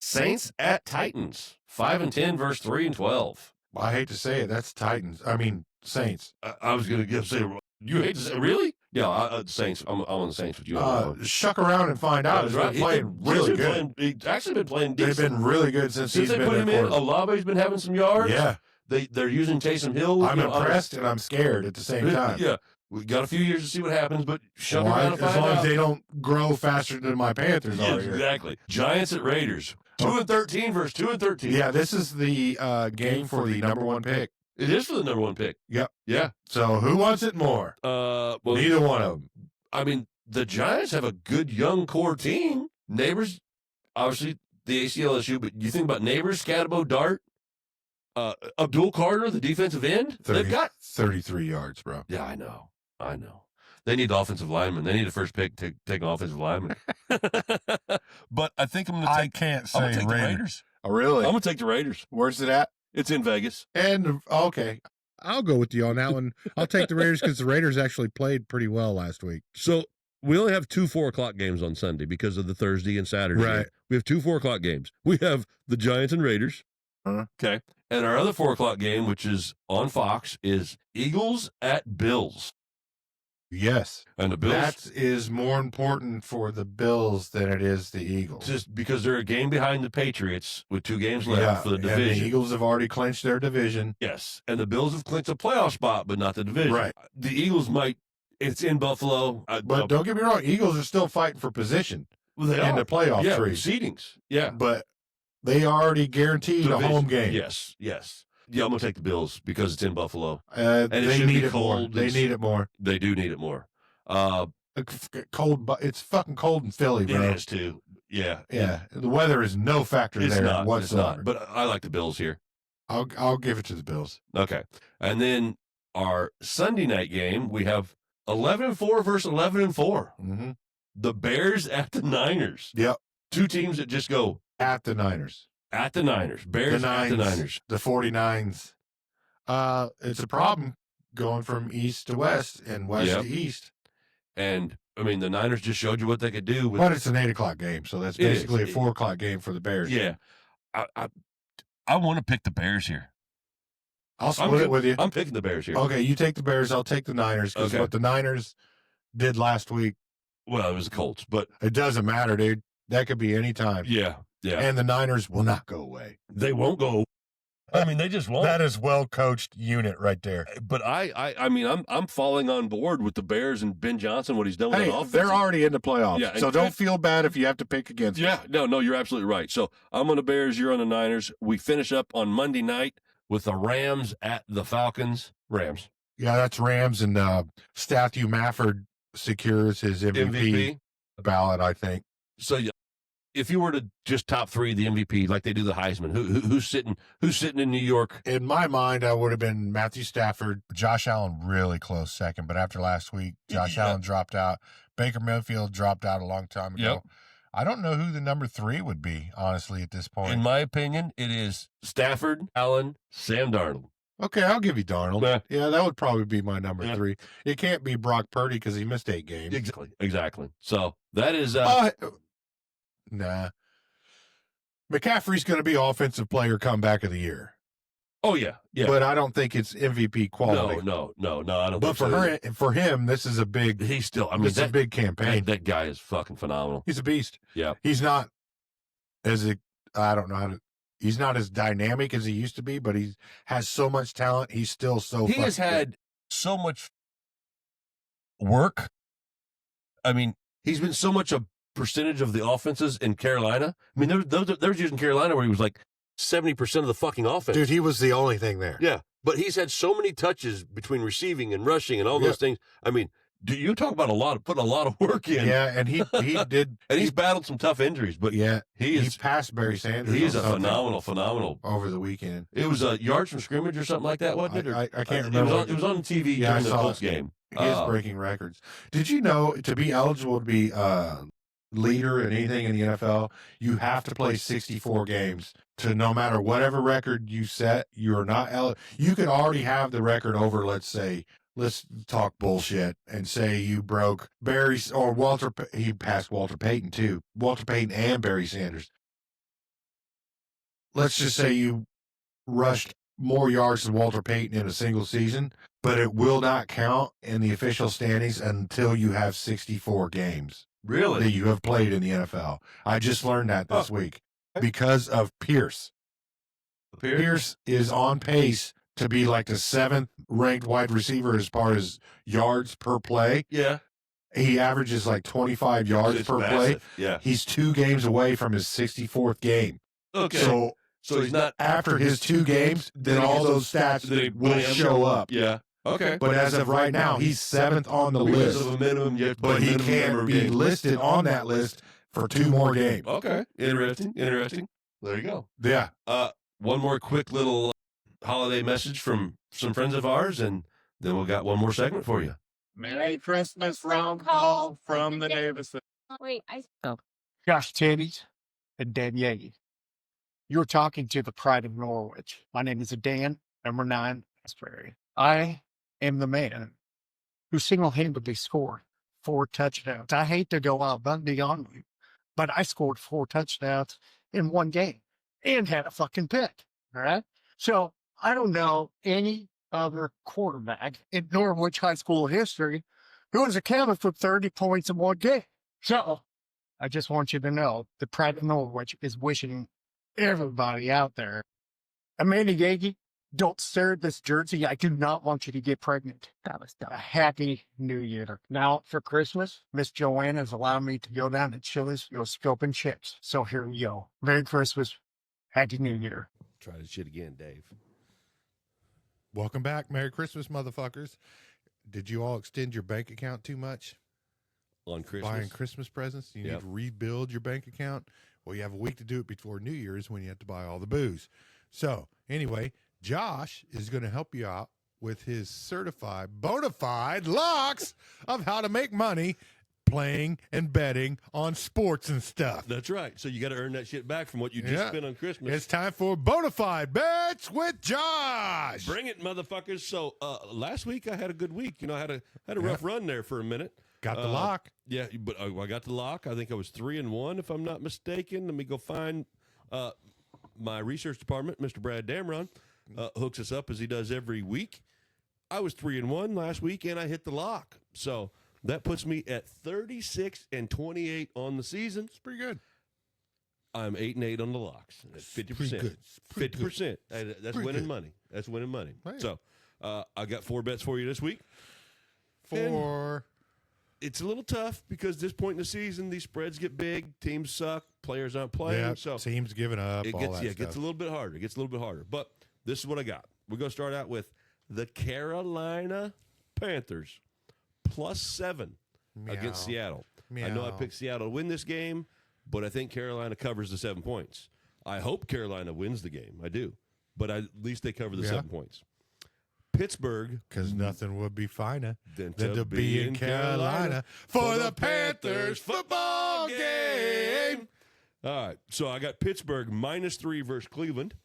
Saints at Titans. 5-10 versus 3-12. I hate to say it. That's Titans. I mean, Saints. I was gonna say you hate to say really? Yeah, Saints. I'm on the Saints with you. on that one. Shuck around and find out. He's been playing really good. He's actually been playing They've decent. been really good since Since he's they been put him there in, for- Olave's been having some yards. Yeah. They're using Taysom Hill. I'm impressed and I'm scared at the same time. Yeah, we got a few years to see what happens, but shove Well, around and as find long out. as they don't grow faster than my Panthers Yeah, are here. exactly. Giants at Raiders. 2-13 versus 2-13. Yeah, this is the game for the number 1 pick. It is for the number 1 pick. Yep. Yeah. So who wants it more? Well, Neither one of them. I mean, the Giants have a good young core team. Neighbors, obviously the ACL issue, but you think about Neighbors, Scatabo, Dart, Abdul Carter, the defensive end. They've got 33 yards, bro. Yeah, I know. They need the offensive lineman. They need a first pick to take an offensive lineman. But I think I'm going to take. can't I'm going to take the Raiders. Oh, really? I'm going to take the Raiders. Where's it at? It's in Vegas. And okay, I'll go with you on that one. I'll take the Raiders because the Raiders actually played pretty well last week. So we only have 2 4:00 games on Sunday because of the Thursday and Saturday. Right. game. We have 2 4:00 games. We have the Giants and Raiders. Okay. And our other 4:00 game, which is on Fox, is Eagles at Bills. yes. And the Bills, That is more important for the Bills than it is the Eagles. just because they're a game behind the Patriots with 2 games left for the and division. the Eagles have already clinched their division. Yes. And the Bills have clinched a playoff spot, but not the division. Right. The Eagles might, it's in Buffalo. But don't get me wrong, Eagles are still fighting for position they in the playoff yeah, tree. seedings. Yeah. But they already guaranteed a home game. Yes. Yeah, I'm going to take the Bills because it's in Buffalo. And it they should be need it more. cold. They need it more. They do need it more. Cold, but it's fucking cold in Philly, bro. It is too. Yeah. Yeah, the weather is no factor It's there not. whatsoever. It's not. But I like the Bills here. I'll give it to the Bills. Okay. And then our Sunday night game, we have 11-4 versus 11-4. Mm-hmm. The Bears at the Niners. Yep. Two teams that just go At the Niners. at the Niners. Bears at the Niners. The 49s. It's a problem going from east to west and west to east. And, I mean, the Niners just showed you what they could do. But it's an 8 o'clock game, so that's basically a 4 o'clock game for the Bears. Yeah. I want to pick the Bears here. I'll split it with you. I'm picking the Bears here. Okay, you take the Bears, I'll take the Niners, because what the Niners did last week. Well, it was the Colts, but it doesn't matter, dude. That could be any time. Yeah. And the Niners will not go away. They won't go. I mean, they just won't. That is well-coached unit right there. But I mean, I'm falling on board with the Bears and Ben Johnson, what he's done with offense. They're already in the playoffs, Yeah, so don't feel bad if you have to pick against them. Yeah, no, you're absolutely right. So I'm on the Bears, you're on the Niners. We finish up on Monday night with the Rams at the Falcons. Rams. Yeah, that's Rams, and Statue Mafford secures his MVP ballot, I think. So if you were to just top three the MVP like they do the Heisman, who's sitting in New York? In my mind, I would have been Matthew Stafford, Josh Allen, really close second. But after last week, Josh Allen dropped out. Baker Mayfield dropped out a long time ago. Yep. I don't know who the number 3 would be, honestly, at this point. In my opinion, it is Stafford, Allen, Sam Darnold. Okay, I'll give you Darnold. Yeah, that would probably be my number 3. It can't be Brock Purdy because he missed 8 games. Exactly. So that is nah. McCaffrey's going to be offensive player comeback of the year. Oh yeah. But I don't think it's MVP quality. No. I don't. But for him, this is a big. He's still. I mean, this is a big campaign. That guy is fucking phenomenal. He's a beast. Yeah. He's not I don't know how to. He's not as dynamic as he used to be, but he has so much talent. He's still so. He has had so much work. I mean, he's been so much a percentage of the offenses in Carolina. I mean, there was using Carolina where he was like 70% of the fucking offense. Dude, he was the only thing there. Yeah, but he's had so many touches between receiving and rushing and all those things. I mean, do you talk about putting a lot of work in? Yeah, and he did, and he's battled some tough injuries. But he passed Barry Sanders. He's a phenomenal over the weekend. It was yards from scrimmage or something like that, wasn't it? I can't remember. It was on TV during the Colts game. He is breaking records. Did you know to be eligible to be leader in anything in the NFL, you have to play 64 games to no matter whatever record you set, you're not you could already have the record over, let's talk bullshit and say you broke Barry or Walter. He passed Walter Payton too. Walter Payton and Barry Sanders. Let's just say you rushed more yards than Walter Payton in a single season, but it will not count in the official standings until you have 64 games. Really? That you have played in the NFL. I just learned that this week because of Pierce. Pierce is on pace to be like the 7th ranked wide receiver as far as yards per play. Yeah. He averages like 25 yards per play. Yeah. He's 2 games away from his 64th game. Okay. So he's not after his 2 games, then all those stats will show up. Yeah. Okay. But as of right now, he's 7th on the list. Because of a minimum, you have to play But he minimum number can't of be games. listed on that list for 2 more games. Okay. Interesting. There you go. Yeah. One more quick little holiday message from some friends of ours, and then we'll got one more segment for you. Merry Christmas, round call from the Davis. Wait, Josh Titties and Dan Yagi. You're talking to the pride of Norwich. My name is Dan, number 9, Asbury. I am the man who single-handedly scored 4 touchdowns. I hate to go out and beyond you, but I scored 4 touchdowns in one game and had a fucking pick. All right. So I don't know any other quarterback in Norwich High School history who has accounted for 30 points in one game. So I just want you to know the pride of Norwich is wishing everybody out there, Amanda Yagi, don't stare at this jersey. I do not want you to get pregnant. That was dumb. A happy new year. Now, for Christmas, Miss Joanna has allowed me to go down to Chili's, go scoping chips. So here we go. Merry Christmas. Happy New Year. Try this shit again, Dave. Welcome back. Merry Christmas, motherfuckers. Did you all extend your bank account too much? on Christmas. Buying Christmas presents. You need to rebuild your bank account. Well, you have a week to do it before New Year's when you have to buy all the booze. So, anyway, Josh is going to help you out with his certified, bona fide locks of how to make money playing and betting on sports and stuff. That's right. So you got to earn that shit back from what you just spent on Christmas. It's time for bona fide bets with Josh. Bring it, motherfuckers. So last week I had a good week. You know, I had a rough run there for a minute. Got the lock. Yeah, but I got the lock. I think I was 3-1, if I'm not mistaken. Let me go find my research department. Mr. Brad Damron hooks us up as he does every week. I was 3-1 last week, and I hit the lock. So that puts me at 36-28 on the season. It's pretty good. I'm 8-8 on the locks. That's 50%. 50%. That's winning money. That's winning money. Right. So I got 4 bets for you this week. 4. It's a little tough because this point in the season, these spreads get big, teams suck, players aren't playing. So teams giving up. It all gets that it gets stuff. a little bit harder. It gets a little bit harder. But this is what I got. We're going to start out with the Carolina Panthers +7 against Seattle. I know I picked Seattle to win this game, but I think Carolina covers the 7 points. I hope Carolina wins the game. I do. But at least they cover the 7 points. Pittsburgh. Because nothing would be finer than to be in Carolina for the Panthers football game. All right. So I got Pittsburgh -3 versus Cleveland.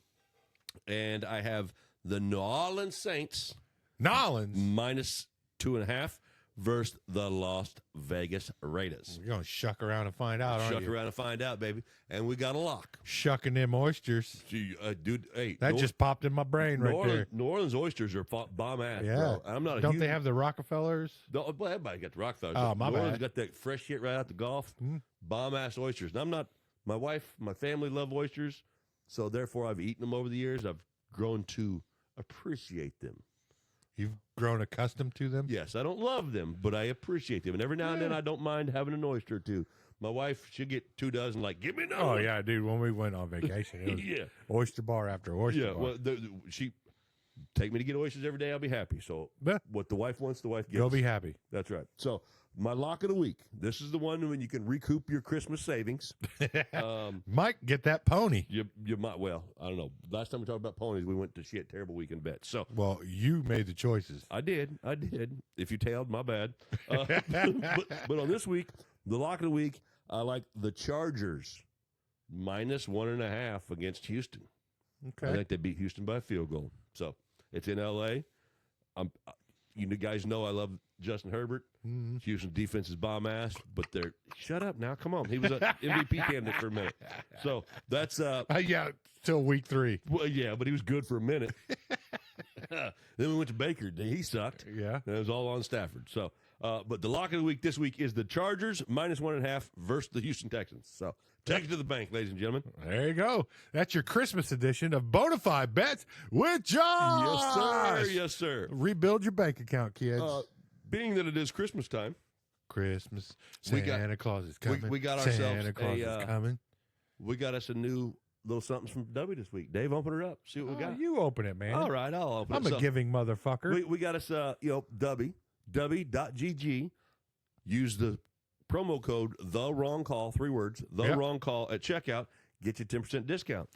And I have the New Orleans Saints. -2.5 versus the Las Vegas Raiders. You're going to shuck around and find out, aren't you? Shuck around and find out, baby. And we got a lock. Shucking them oysters. Dude, hey. That just popped in my brain there. New Orleans oysters are bomb ass, Yeah. bro. I'm not a Don't huge, they have the Rockefellers? Well, everybody got the Rockefellers. Oh, my New Orleans bad. got that fresh shit right out the Gulf. Bomb ass oysters. And I'm not, my wife, my family love oysters. So therefore I've eaten them over the years. I've grown to appreciate them. You've grown accustomed to them? Yes, I don't love them, but I appreciate them. And every now and then I don't mind having an oyster or two. My wife, she'll get 2 dozen, like, give me another Oh, one. yeah, dude. When we went on vacation, it was oyster bar after oyster bar. Well, she take me to get oysters every day. I'll be happy. So what the wife wants, the wife gets. You'll be happy. That's right. So my lock of the week. This is the one when you can recoup your Christmas savings. Mike, get that pony. You might. Well, I don't know. Last time we talked about ponies, we went to terrible weekend bets. So well, you made the choices. I did. If you tailed, my bad. But on this week, the lock of the week, I like the Chargers -1.5 against Houston. Okay. I think they beat Houston by a field goal. So it's in L.A. You guys know I love Justin Herbert. Mm-hmm. Houston defense is bomb ass, but they're shut up now. Come on, he was an MVP candidate for a minute. So that's yeah, till week 3. Well, yeah, but he was good for a minute. Then we went to Baker. He sucked. Yeah, and it was all on Stafford. So, but the lock of the week this week is the Chargers -1.5 versus the Houston Texans. So take it to the bank, ladies and gentlemen. There you go. That's your Christmas edition of Bonafide Bets with Josh. Yes, sir. Yes, sir. Rebuild your bank account, kids. Being that it is Christmas time, Christmas, Santa Claus is coming. We got Santa ourselves Claus is coming. We got us a new little something from W this week. Dave, open her up. See what we got. You open it, man. All right, I'll open it. I'm a giving motherfucker. We got us, W.GG. Use the promo code The Wrong Call, 3 words, The Wrong Call at checkout. Get you 10% discount.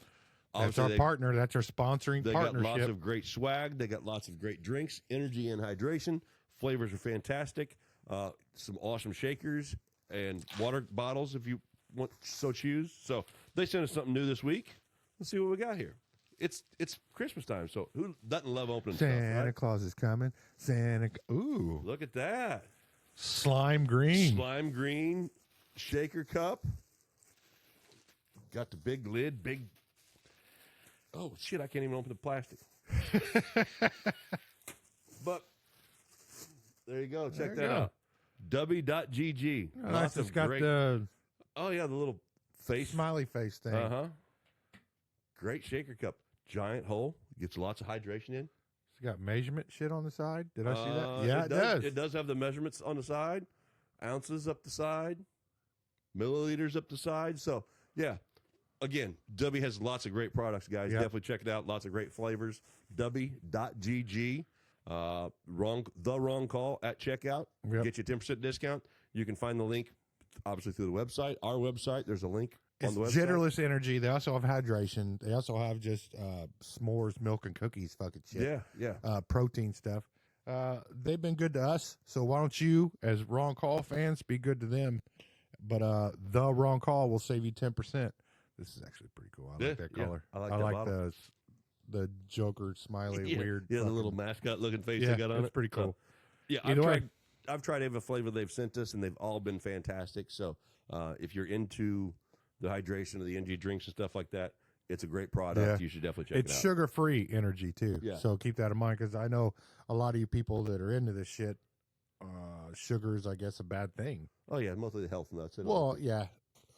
That's our partner. That's our sponsoring they partnership. They got lots of great swag. They got lots of great drinks, energy and hydration. Flavors are fantastic. Some awesome shakers and water bottles if you want so choose. So they sent us something new this week. Let's see what we got here. It's Christmas time, so who doesn't love opening Santa stuff, right? Claus is coming. Ooh. Look at that. Slime green. Slime green shaker cup. Got the big lid, oh, shit, I can't even open the plastic. But there you go. Check that out. W.GG. Nice. It's got the... Oh, yeah, the little face. Smiley face thing. Uh-huh. Great shaker cup. Giant hole. Gets lots of hydration in. It's got measurement shit on the side. Did I see that? Yeah, it does. It does have the measurements on the side. Ounces up the side. Milliliters up the side. So, yeah. Again, W has lots of great products, guys. Yep. Definitely check it out. Lots of great flavors. W.GG. The wrong call at checkout. Yep. Get you 10% discount. You can find the link, obviously, through the website. Our website, there's a link It's on the website. Jitterless Energy. They also have hydration. They also have just s'mores, milk, and cookies fucking shit. Yeah. Protein stuff. They've been good to us, so why don't you, as Wrong Call fans, be good to them? But the Wrong Call will save you 10%. This is actually pretty cool. I like that color. I like that the Joker smiley weird. Yeah, the little mascot looking face yeah, they got on it. It's pretty cool. Yeah, I've tried every flavor they've sent us, and they've all been fantastic. So if you're into the hydration of the energy drinks and stuff like that, it's a great product. You should definitely check it out. It's sugar-free energy, too. Yeah. So keep that in mind, because I know a lot of you people that are into this shit, sugar is, I guess, a bad thing. Oh, yeah, mostly the health nuts. Well, yeah,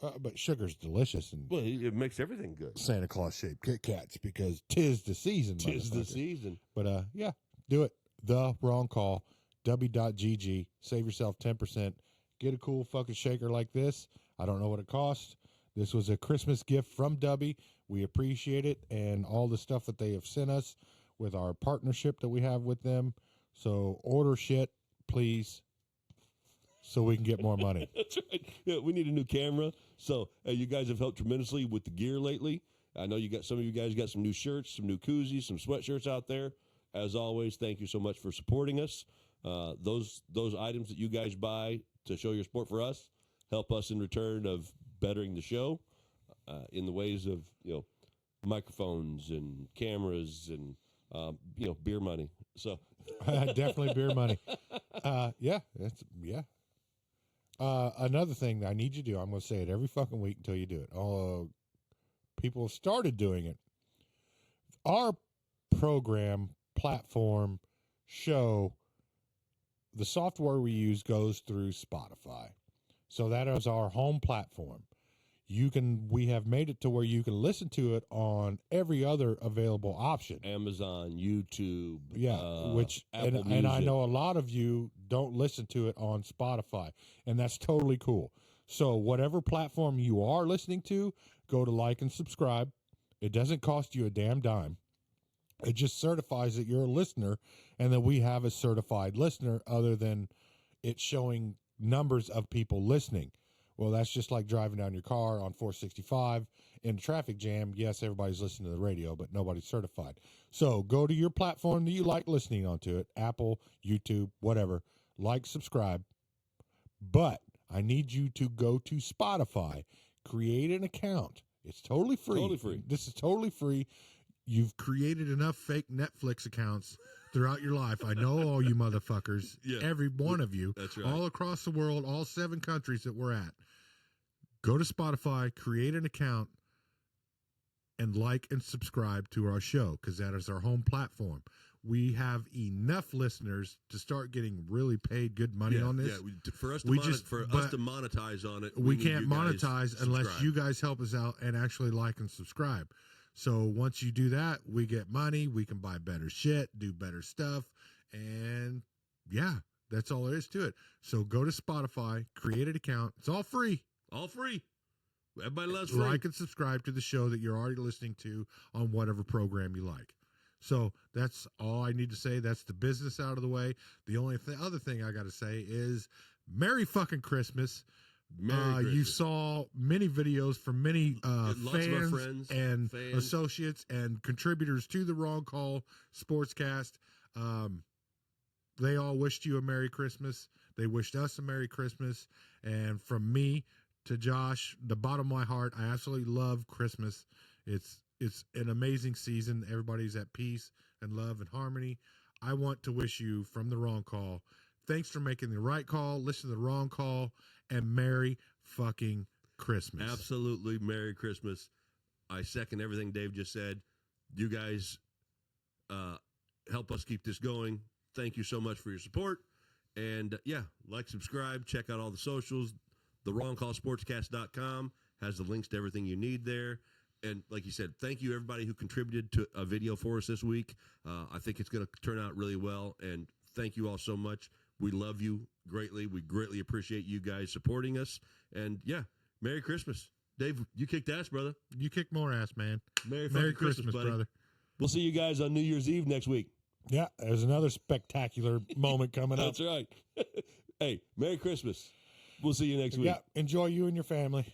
but sugar's delicious. And well, it makes everything good. Santa Claus-shaped Kit Kats, because 'tis the season. Tis the season. But, yeah, do it. The Wrong Call, w.gg. Save yourself 10%. Get a cool fucking shaker like this. I don't know what it costs. This was a Christmas gift from Dubby. We appreciate it, and all the stuff that they have sent us with our partnership that we have with them. So order shit, please, so we can get more money. That's right. Yeah, we need a new camera. So you guys have helped tremendously with the gear lately. I know some of you guys got some new shirts, some new koozies, some sweatshirts out there. As always, thank you so much for supporting us. Those items that you guys buy to show your support for us help us in return of bettering the show in the ways of microphones and cameras and beer money. So definitely beer money. Another thing that I need you to do, I'm going to say it every fucking week until you do it. People have started doing it. Our program, platform, show, the software we use goes through Spotify. So that is our home platform. We have made it to where you can listen to it on every other available option. Amazon, YouTube, Apple and I know a lot of you don't listen to it on Spotify, and that's totally cool. So whatever platform you are listening to, go to like and subscribe. It doesn't cost you a damn dime. It just certifies that you're a listener and that we have a certified listener, other than it showing numbers of people listening. Well, that's just like driving down your car on 465 in a traffic jam. Yes, everybody's listening to the radio, but nobody's certified. So go to your platform that you like listening onto it, Apple, YouTube, whatever. Like, subscribe. But I need you to go to Spotify, create an account. It's totally free. Totally free. This is totally free. You've created enough fake Netflix accounts throughout your life. I know all you motherfuckers, every one of you, that's right, all across the world, all 7 countries that we're at. Go to Spotify, create an account, and like and subscribe to our show, because that is our home platform. We have enough listeners to start getting really paid good money on this. Yeah, for us to monetize on it, we can't monetize unless you guys help us out and actually like and subscribe. So once you do that, we get money. We can buy better shit, do better stuff, and that's all there is to it. So go to Spotify, create an account. It's all free. All free. Everybody loves free. Like and subscribe to the show that you're already listening to on whatever program you like. So that's all I need to say. That's the business out of the way. The only other thing I got to say is Merry fucking Christmas. You saw many videos from many fans, friends and associates and contributors to the Wrong Call Sportscast. They all wished you a Merry Christmas. They wished us a Merry Christmas. And from me to Josh, the bottom of my heart, I absolutely love Christmas. It's an amazing season. Everybody's at peace and love and harmony. I want to wish you from the Wrong Call, thanks for making the right call, listen to the Wrong Call, and Merry fucking Christmas. Absolutely Merry Christmas. I second everything Dave just said. You guys help us keep this going. Thank you so much for your support. And like, subscribe, check out all the socials. The WrongCallSportscast.com has the links to everything you need there. And like you said, thank you everybody who contributed to a video for us this week. I think it's going to turn out really well. And thank you all so much. We love you greatly. We greatly appreciate you guys supporting us. And Merry Christmas. Dave, you kicked ass, brother. You kicked more ass, man. Merry Christmas, buddy. brother. We'll see you guys on New Year's Eve next week. Yeah, there's another spectacular moment coming up. That's right. Hey, Merry Christmas. We'll see you next week. Yeah. Enjoy you and your family.